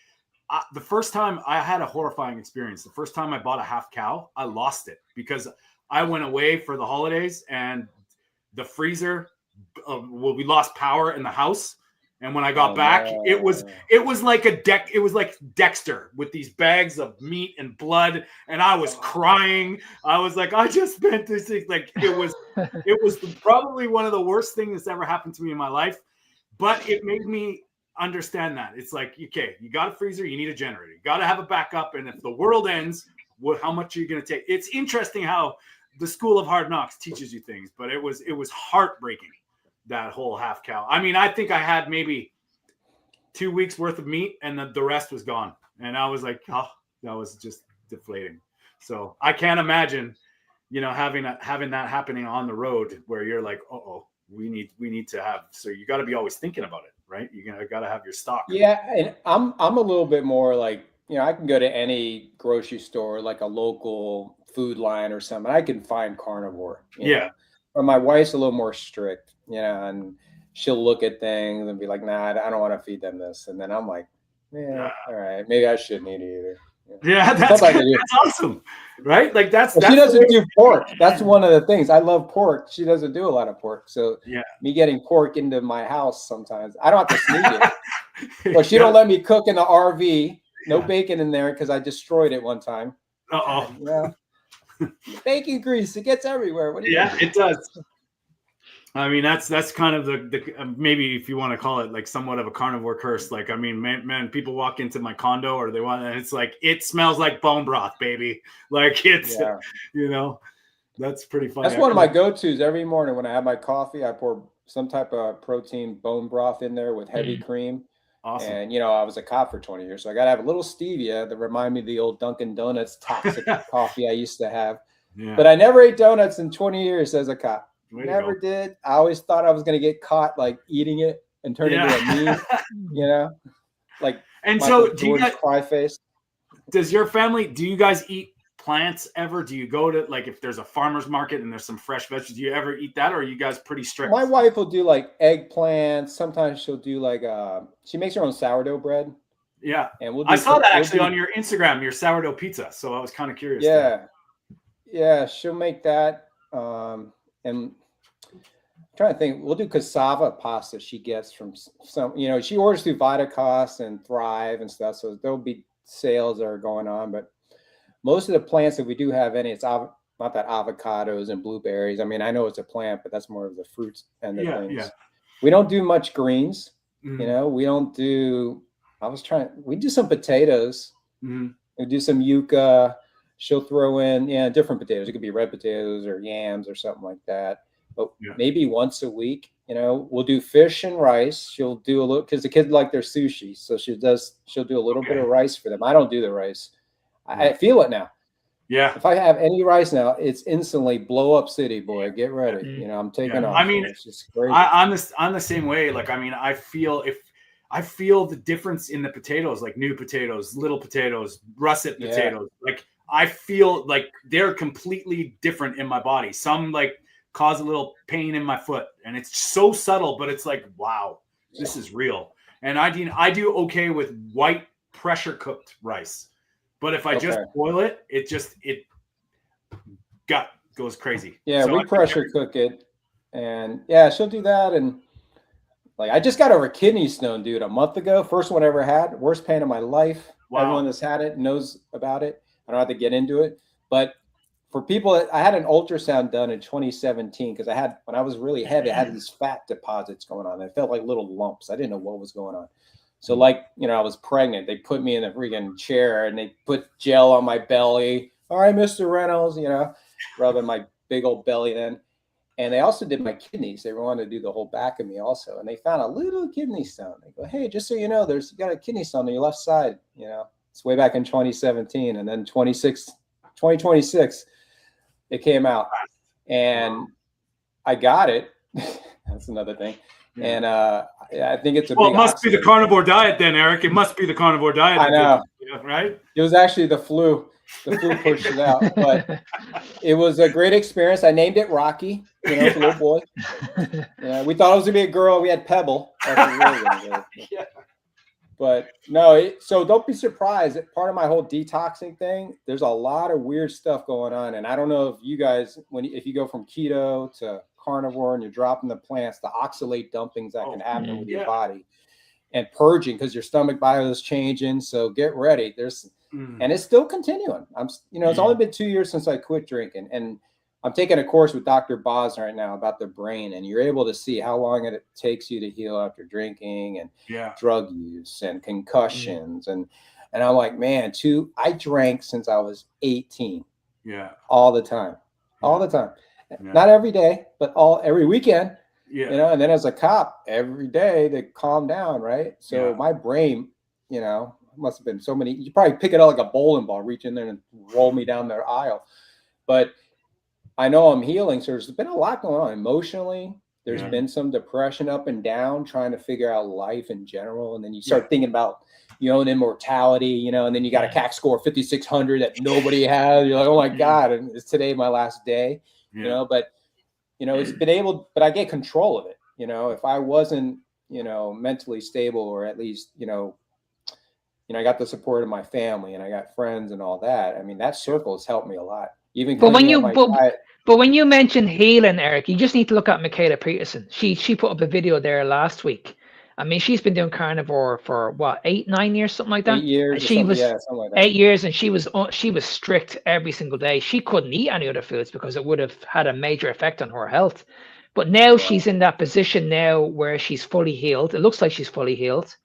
Speaker 2: the first time I had a horrifying experience. The first time I bought a half cow, I lost it because I went away for the holidays and the freezer we lost power in the house. And when I got back, it was like it was like Dexter with these bags of meat and blood, and I was crying. I was like, I just spent this thing. Like it was probably one of the worst things that's ever happened to me in my life. But it made me understand that it's like, okay, you got a freezer, you need a generator, you got to have a backup, and if the world ends, how much are you going to take? It's interesting how the School of Hard Knocks teaches you things, but it was heartbreaking. That whole half cow. I mean, I think I had maybe 2 weeks worth of meat and the rest was gone. And I was like, oh, that was just deflating. So I can't imagine, you know, having that happening on the road where you're like, we need to have, so you got to be always thinking about it, right? You got to have your stock.
Speaker 3: Yeah. And I'm a little bit more like, I can go to any grocery store, like a local Food Line or something. I can find carnivore. You know? Or my wife's a little more strict, and she'll look at things and be like, nah, I don't want to feed them this. And then I'm like, yeah, all right, maybe I shouldn't eat it either.
Speaker 2: Yeah, that's awesome, right? Like that's
Speaker 3: she doesn't do pork. That's one of the things. I love pork. She doesn't do a lot of pork. So me getting pork into my house sometimes, I don't have to sneak it. But she don't let me cook in the RV. No bacon in there because I destroyed it one time. Bacon grease, it gets everywhere. What do you think?
Speaker 2: It does. I mean, that's kind of the maybe if you want to call it like somewhat of a carnivore curse. Like, I mean, man, people walk into my condo or and it's like, it smells like bone broth, baby. Like it's, that's pretty funny.
Speaker 3: That's one of my go-tos every morning when I have my coffee. I pour some type of protein bone broth in there with heavy cream.
Speaker 2: Awesome.
Speaker 3: And, I was a cop for 20 years, so I got to have a little stevia that remind me of the old Dunkin' Donuts toxic coffee I used to have. Yeah. But I never ate donuts in 20 years as a cop. Never did. I always thought I was going to get caught like eating it and turn into a meme, like.
Speaker 2: And so do you guys
Speaker 3: cry face?
Speaker 2: Does your family, do you guys eat plants ever? Do you go to like, if there's a farmer's market and there's some fresh vegetables, do you ever eat that? Or are you guys pretty strict?
Speaker 3: My wife will do like eggplants. Sometimes she'll do like, she makes her own sourdough bread.
Speaker 2: Yeah.
Speaker 3: And
Speaker 2: I saw that actually on your Instagram, your sourdough pizza. So I was kind of curious.
Speaker 3: Yeah. Yeah. She'll make that. And I'm trying to think, we'll do cassava pasta she gets from some, she orders through Vitacost and Thrive and stuff. So there'll be sales that are going on, but most of the plants that we do have in it, it's not that avocados and blueberries. I mean, I know it's a plant, but that's more of the fruits and the things. Yeah. We don't do much greens. Mm-hmm. We don't do, we do some potatoes. Mm-hmm. We do some yucca. She'll throw in, different potatoes. It could be red potatoes or yams or something like that. But maybe once a week, we'll do fish and rice. She'll do a little, because the kids like their sushi. So she'll do a little bit of rice for them. I don't do the rice. I feel it now. Yeah. If I have any rice now, it's instantly blow up city, boy. Get ready. I'm taking off.
Speaker 2: I mean, it's just crazy. I'm the same way. Like, I mean, I feel the difference in the potatoes, like new potatoes, little potatoes, russet potatoes. Like, I feel like they're completely different in my body. Some like cause a little pain in my foot, and it's so subtle, but it's like, wow, this is real. And I do okay with white pressure cooked rice. But if I just boil it, it goes crazy.
Speaker 3: Yeah, so we pressure cook it. And she'll do that. And like, I just got over a kidney stone, dude, a month ago. First one I ever had. Worst pain of my life. Wow. Everyone that's had it knows about it. I don't have to get into it. But for people, I had an ultrasound done in 2017 because when I was really heavy, I had these fat deposits going on. They felt like little lumps. I didn't know what was going on. So like, I was pregnant. They put me in a freaking chair and they put gel on my belly. All right, Mr. Reynolds, rubbing my big old belly then. And they also did my kidneys. They wanted to do the whole back of me also. And they found a little kidney stone. They go, hey, just so you know, you got a kidney stone on your left side. It's way back in 2017. And then 2026, it came out. And I got it. That's another thing. And I think it's
Speaker 2: it must be the carnivore diet then, Eric. It must be the carnivore diet.
Speaker 3: I know,
Speaker 2: right?
Speaker 3: It was actually the flu. The flu pushed it out, but it was a great experience. I named it Rocky. It's a little boy. We thought it was gonna be a girl. We had Pebble. But no, so don't be surprised. Part of my whole detoxing thing, there's a lot of weird stuff going on, and I don't know if you guys, if you go from keto to carnivore and you're dropping the plants, the oxalate dumpings that can happen with your body, and purging because your stomach bio is changing. So get ready. And it's still continuing. It's only been 2 years since I quit drinking, and I'm taking a course with Dr. Boz right now about the brain, and you're able to see how long it takes you to heal after drinking and drug use and concussions. And I'm like, man, I drank since I was 18. Yeah. All the time. Yeah. Not every day, but every weekend. Yeah. And then as a cop, every day to calm down, right? So my brain, must have been so many. You probably pick it up like a bowling ball, reach in there and roll me down the aisle. But I know I'm healing. So there's been a lot going on emotionally. There's been some depression up and down, trying to figure out life in general. And then you start thinking about your own immortality, you know, and then you got a CAC score of 5,600 that nobody has. You're like, oh my God, and is today my last day? You know, but, you know, but I get control of it. You know, if I wasn't, you know, mentally stable, or at least, you know, I got the support of my family and I got friends and all that. I mean, that circle has helped me a lot. Even
Speaker 4: but when you mention healing, Eric, you just need to look at Michaela Peterson. She put up a video there last week. I mean, she's been doing carnivore for what, 8-9 years, something like that.
Speaker 3: 8 years.
Speaker 4: And she was
Speaker 3: something like that.
Speaker 4: 8 years, and she was strict every single day. She couldn't eat any other foods because it would have had a major effect on her health. But now she's in that position now where she's fully healed. It looks like she's fully healed,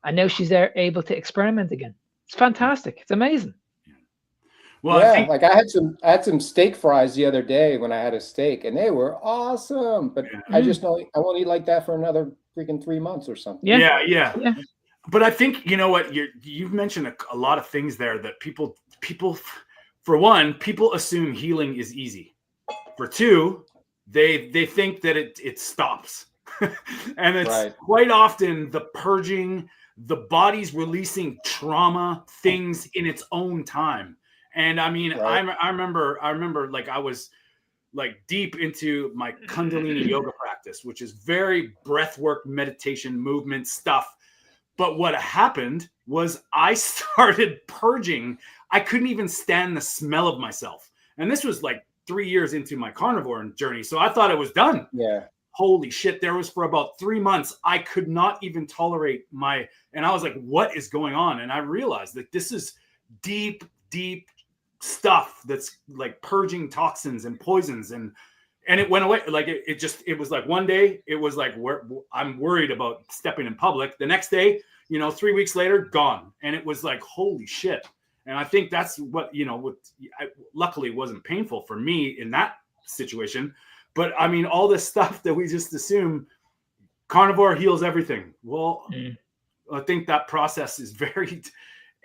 Speaker 4: and now she's there able to experiment again. It's fantastic. It's amazing.
Speaker 2: Well,
Speaker 3: yeah, like I had some steak fries the other day when I had a steak, and they were awesome. But I just know I won't eat like that for another freaking 3 months or something.
Speaker 2: Yeah. But I think, you know what, you've mentioned a lot of things there that people, for one, people assume healing is easy. For two, they think that it stops. And it's quite often the purging, the body's releasing trauma things in its own time. And I mean, I remember like I was like deep into my Kundalini yoga practice, which is very breathwork, meditation, movement stuff. But what happened was I started purging. I couldn't even stand the smell of myself. And this was like 3 years into my carnivore journey. So I thought it was done.
Speaker 3: Yeah.
Speaker 2: Holy shit. There was for about 3 months, I could not even tolerate and I was like, what is going on? And I realized that this is deep stuff that's like purging toxins and poisons, and it went away. Like it was like one day it was like, I'm worried about stepping in public. The next day, 3 weeks later, gone. And it was like, holy shit. And I think that's what, luckily wasn't painful for me in that situation. But I mean, all this stuff that we just assume carnivore heals everything. Well, I think that process is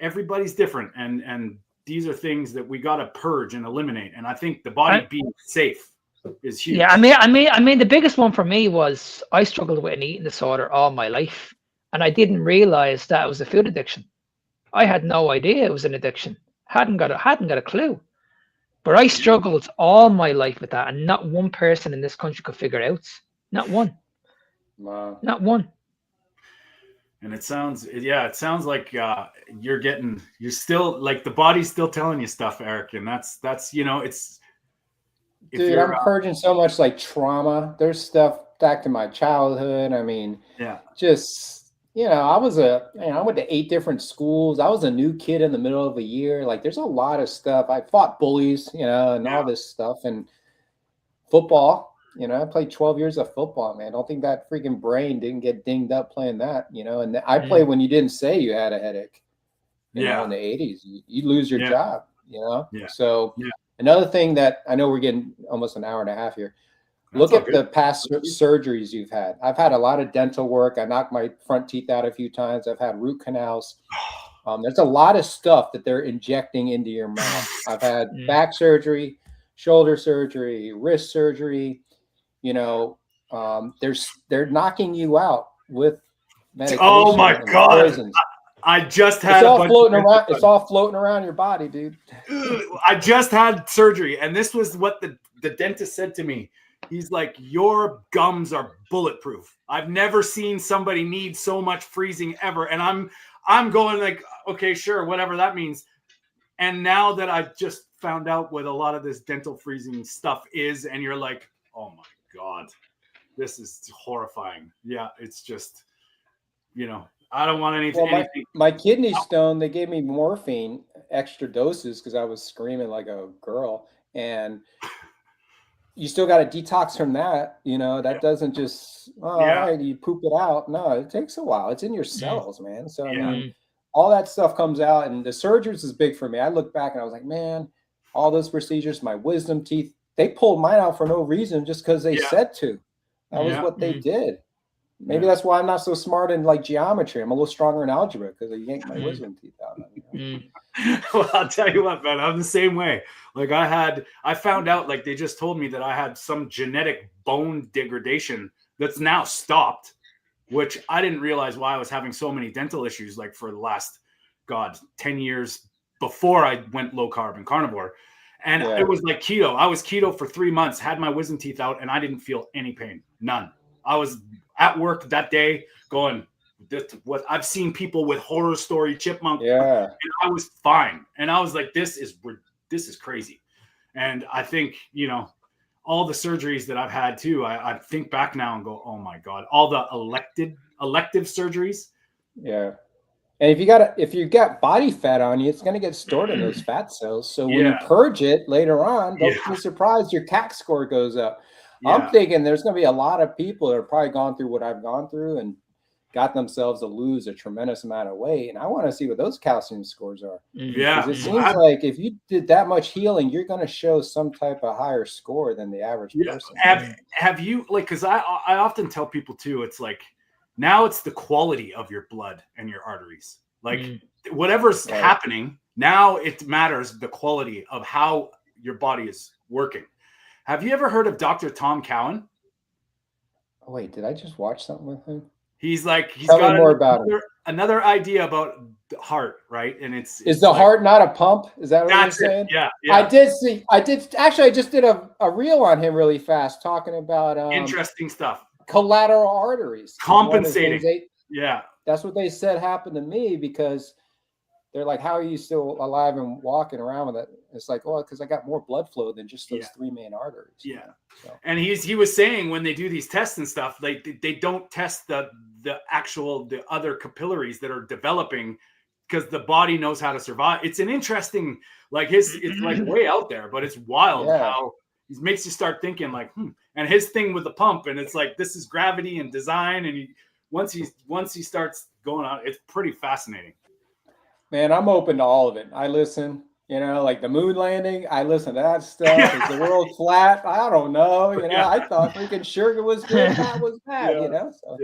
Speaker 2: everybody's different. And these are things that we got to purge and eliminate. And I think the body being safe is huge.
Speaker 4: Yeah. I mean, the biggest one for me was I struggled with an eating disorder all my life. And I didn't realize that it was a food addiction. I had no idea it was an addiction. Hadn't got a clue. But I struggled all my life with that. And not one person in this country could figure it out. Not one.
Speaker 3: Wow.
Speaker 4: Not one.
Speaker 2: And it sounds like you're still like the body's still telling you stuff, Eric. And that's, it's.
Speaker 3: Dude, I'm purging so much like trauma. There's stuff back to my childhood. I mean, just, I went to 8 different schools. I was a new kid in the middle of a year. Like there's a lot of stuff. I fought bullies, and all this stuff, and football. I played 12 years of football, man. I don't think that freaking brain didn't get dinged up playing that, and I played when you didn't say you had a headache. In the 80s, you lose your job, So another thing that I know we're getting almost an hour and a half here. Look at the past surgeries you've had. I've had a lot of dental work. I knocked my front teeth out a few times. I've had root canals. There's a lot of stuff that they're injecting into your mouth. I've had back surgery, shoulder surgery, wrist surgery. They're knocking you out with medication.
Speaker 2: Oh my God.
Speaker 3: Poisons.
Speaker 2: I just had
Speaker 3: it's all floating around your body, dude.
Speaker 2: I just had surgery, and this was what the dentist said to me. He's like, your gums are bulletproof. I've never seen somebody need so much freezing ever. And I'm going like, okay, sure, whatever that means. And now that I just found out what a lot of this dental freezing stuff is, and you're like, oh my God, this is horrifying. Yeah, it's just, I don't want anything.
Speaker 3: Well, my kidney stone, they gave me morphine, extra doses, because I was screaming like a girl. And you still got to detox from that. That doesn't just, all right, you poop it out. No, it takes a while. It's in your cells, man. So I mean, all that stuff comes out, and the surgeries is big for me. I look back and I was like, man, all those procedures, my wisdom teeth, they pulled mine out for no reason, just because they said to. That was what they did. Maybe that's why I'm not so smart in like geometry. I'm a little stronger in algebra because I yanked my wisdom teeth out.
Speaker 2: Well, I'll tell you what, man, I'm the same way. Like I found out, like they just told me that I had some genetic bone degradation that's now stopped, which I didn't realize why I was having so many dental issues like for the last God, 10 years before I went low carb and carnivore. And it was like keto. I was keto for 3 months, had my wisdom teeth out, and I didn't feel any pain. None. I was at work that day going, what I've seen people with horror story chipmunk.
Speaker 3: Yeah.
Speaker 2: And I was fine. And I was like, this is crazy. And I think, you know, all the surgeries that I've had too, I think back now and go, oh my God, all the elective surgeries.
Speaker 3: Yeah. And if you got body fat on you, it's going to get stored in those fat cells. So when you purge it later on, don't be surprised your CAC score goes up. I'm thinking there's going to be a lot of people that have probably gone through what I've gone through and got themselves to lose a tremendous amount of weight. And I want to see what those calcium scores are.
Speaker 2: Yeah.
Speaker 3: It seems like if you did that much healing, you're going to show some type of higher score than the average person.
Speaker 2: Have you, like, because I often tell people too, it's like, now it's the quality of your blood and your arteries. Like whatever's happening, now it matters the quality of how your body is working. Have you ever heard of Dr. Tom Cowan?
Speaker 3: Oh, wait, did I just watch something with him?
Speaker 2: He's
Speaker 3: Tell
Speaker 2: got
Speaker 3: me more about
Speaker 2: another idea about the heart, right? And it's
Speaker 3: the
Speaker 2: like,
Speaker 3: heart not a pump? Is that what you're saying?
Speaker 2: Yeah.
Speaker 3: I just did a reel on him really fast talking about
Speaker 2: interesting stuff.
Speaker 3: Collateral arteries.
Speaker 2: Compensating.
Speaker 3: That's what they said happened to me, because they're like, how are you still alive and walking around with it? It's like, oh, because I got more blood flow than just those three main arteries.
Speaker 2: Yeah. So. And he was saying when they do these tests and stuff, like they don't test the other capillaries that are developing, because the body knows how to survive. It's an interesting, like it's like way out there, but it's wild how it makes you start thinking like, and his thing with the pump, and it's like, this is gravity and design. And once he starts going on, it's pretty fascinating.
Speaker 3: Man, I'm open to all of it. I listen, like the moon landing. I listen to that stuff. Is the world flat? I don't know. I thought freaking sugar was good. That was bad. So.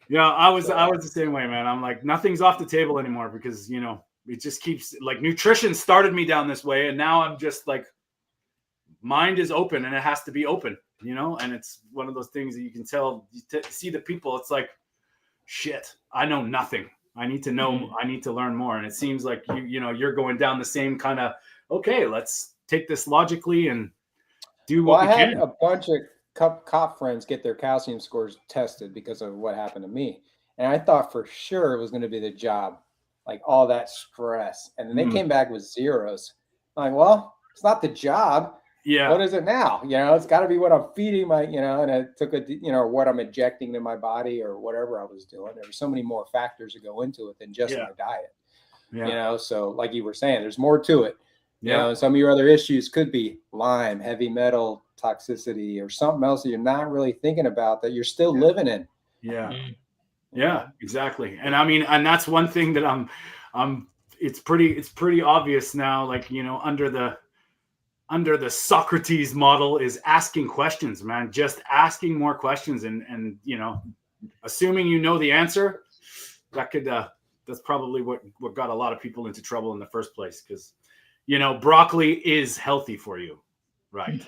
Speaker 2: Yeah. I was the same way, man. I'm like, nothing's off the table anymore, because it just keeps, like, nutrition started me down this way, and now I'm just like, mind is open, and it has to be open. And it's one of those things that you can tell, see the people. It's like, shit, I know nothing. I need to know, I need to learn more. And it seems like you're going down the same kind of, okay, let's take this logically and do what we can.
Speaker 3: I had a bunch of cop friends get their calcium scores tested because of what happened to me. And I thought for sure it was going to be the job, like all that stress. And then they came back with zeros. I'm like, well, it's not the job.
Speaker 2: Yeah.
Speaker 3: What is it now? It's got to be what I'm feeding my, and it took what I'm injecting to my body or whatever I was doing. There were so many more factors that go into it than just my diet. Yeah. So like you were saying, there's more to it. And some of your other issues could be Lyme, heavy metal toxicity, or something else that you're not really thinking about that you're still living in.
Speaker 2: Yeah, exactly. And I mean, and that's one thing that it's pretty obvious now, like, under the Socrates model is asking questions, man, just asking more questions. And assuming the answer, that could, that's probably what got a lot of people into trouble in the first place. Cause broccoli is healthy for you. Right.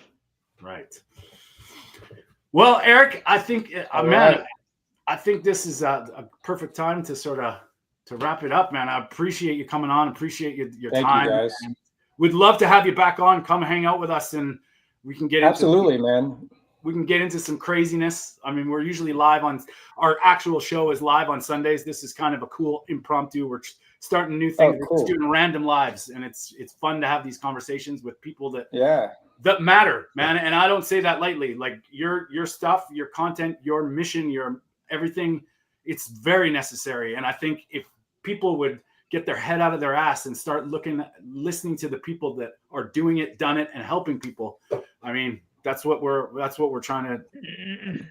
Speaker 2: Well, Eric, I think, I think this is a perfect time to to wrap it up, man. I appreciate you coming on. Appreciate your time.
Speaker 3: Thank you, guys.
Speaker 2: We'd love to have you back on. Come hang out with us, and we can get
Speaker 3: man.
Speaker 2: We can get into some craziness. I mean, we're usually live on our actual show is live on Sundays. This is kind of a cool impromptu. We're starting new things.
Speaker 3: Oh, cool.
Speaker 2: We're just doing random lives, and it's fun to have these conversations with people that matter, man. And I don't say that lightly. Like your stuff, your content, your mission, your everything. It's very necessary. And I think if people would get their head out of their ass and start listening to the people that are doing it, done it, and helping people. I mean, that's what we're trying to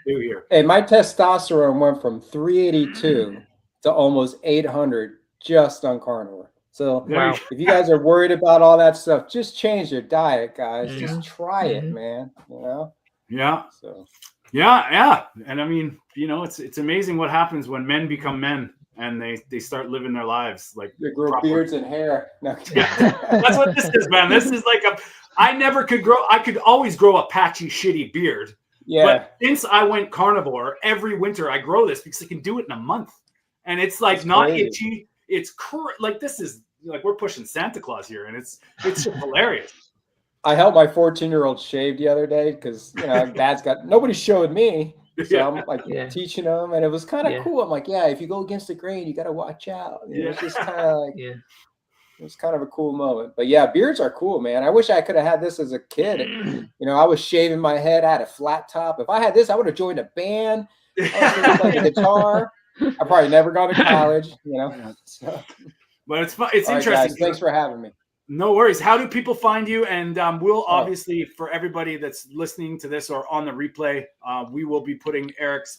Speaker 2: do here.
Speaker 3: Hey, my testosterone went from 382 to almost 800 just on carnivore. So if you guys are worried about all that stuff, just change your diet, guys. Just try it, man.
Speaker 2: Yeah.
Speaker 3: So.
Speaker 2: Yeah. And I mean, it's amazing what happens when men become men. And they start living their lives like
Speaker 3: they grow beards and hair. No.
Speaker 2: That's what this is, man. This is like I never could grow. I could always grow a patchy, shitty beard. Yeah. But since I went carnivore, every winter I grow this because I can do it in a month, and it's like not itchy. It's like this is like we're pushing Santa Claus here, and it's just hilarious.
Speaker 3: I helped my 14-year-old shave the other day because Dad's got nobody showed me, so I'm like teaching him, and it was kind of cool. I'm like, if you go against the grain, you got to watch out. It's just kind of like it was kind of a cool moment. But yeah, beards are cool, man. I wish I could have had this as a kid. I was shaving my head. I had a flat top. If I had this, I would have joined a band. I was playing the guitar. I probably never gone to college. So.
Speaker 2: But it's fun. It's
Speaker 3: All
Speaker 2: interesting.
Speaker 3: Right, guys, thanks for having me.
Speaker 2: No worries. How do people find you? And we'll obviously, for everybody that's listening to this or on the replay, we will be putting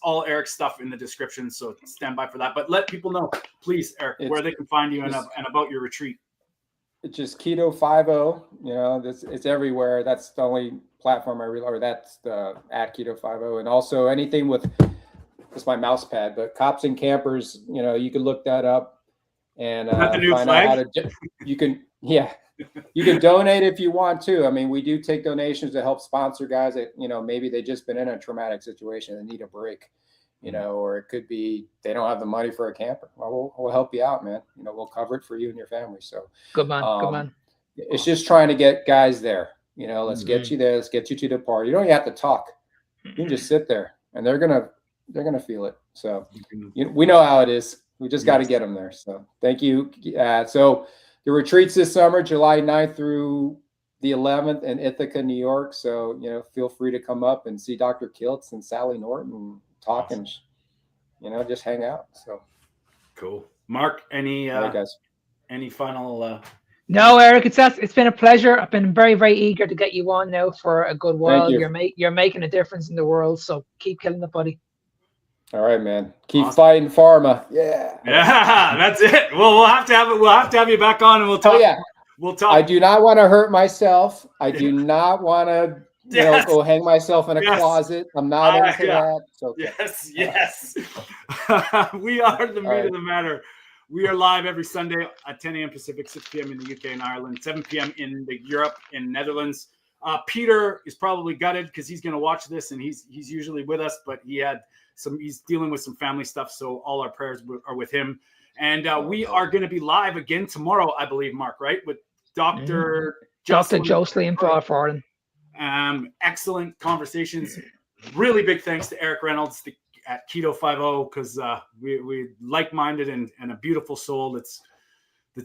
Speaker 2: all Eric's stuff in the description. So stand by for that. But let people know, please, Eric, where they can find you and about your retreat.
Speaker 3: It's just Keto Five-O. It's everywhere. That's the only platform that's the @Keto Five-O. And also anything with, it's my mouse pad, but Cops and Campers, you can look that up and find out how to, you can donate if you want to. I mean, we do take donations to help sponsor guys that, maybe they just been in a traumatic situation and need a break, or it could be they don't have the money for a camper. Well, we'll help you out, man. We'll cover it for you and your family. So
Speaker 4: good man.
Speaker 3: It's just trying to get guys there. Let's get you there. Let's get you to the party. You don't even have to talk. You can just sit there, and they're gonna feel it. So we know how it is. We just got to get them there. So thank you. So the retreats this summer, July 9th through the 11th in Ithaca, New York. So, feel free to come up and see Dr. Kiltz and Sally Norton and talk and, just hang out. So
Speaker 2: cool. Mark, any final?
Speaker 4: No, Eric, it's been a pleasure. I've been very, very eager to get you on now for a good while. You're making a difference in the world. So keep killing it, buddy.
Speaker 3: All right, man. Keep fighting pharma. Yeah.
Speaker 2: Yeah, that's it. Well, we'll have to have you back on, and we'll talk. We'll talk.
Speaker 3: I do not want to hurt myself. I do not want to, go hang myself in a closet. I'm not into that. So.
Speaker 2: Yes. We are the meat of the matter. We are live every Sunday at 10 a.m. Pacific, 6 p.m. in the UK and Ireland, 7 p.m. in Europe and Netherlands. Peter is probably gutted because he's going to watch this, and he's usually with us, but he's dealing with some family stuff, so all our prayers are with him. And we are going to be live again tomorrow, I believe, Mark, right? With Dr.
Speaker 4: Jocelyn Farden.
Speaker 2: Excellent conversations. Really big thanks to Eric Reynolds at Keto Five-O, because we like-minded and a beautiful soul that's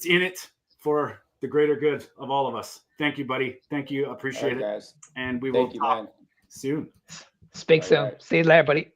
Speaker 2: in it for the greater good of all of us. Thank you, buddy. Thank you. Appreciate it. Guys. And we will talk soon.
Speaker 4: Speak soon. See you later, buddy.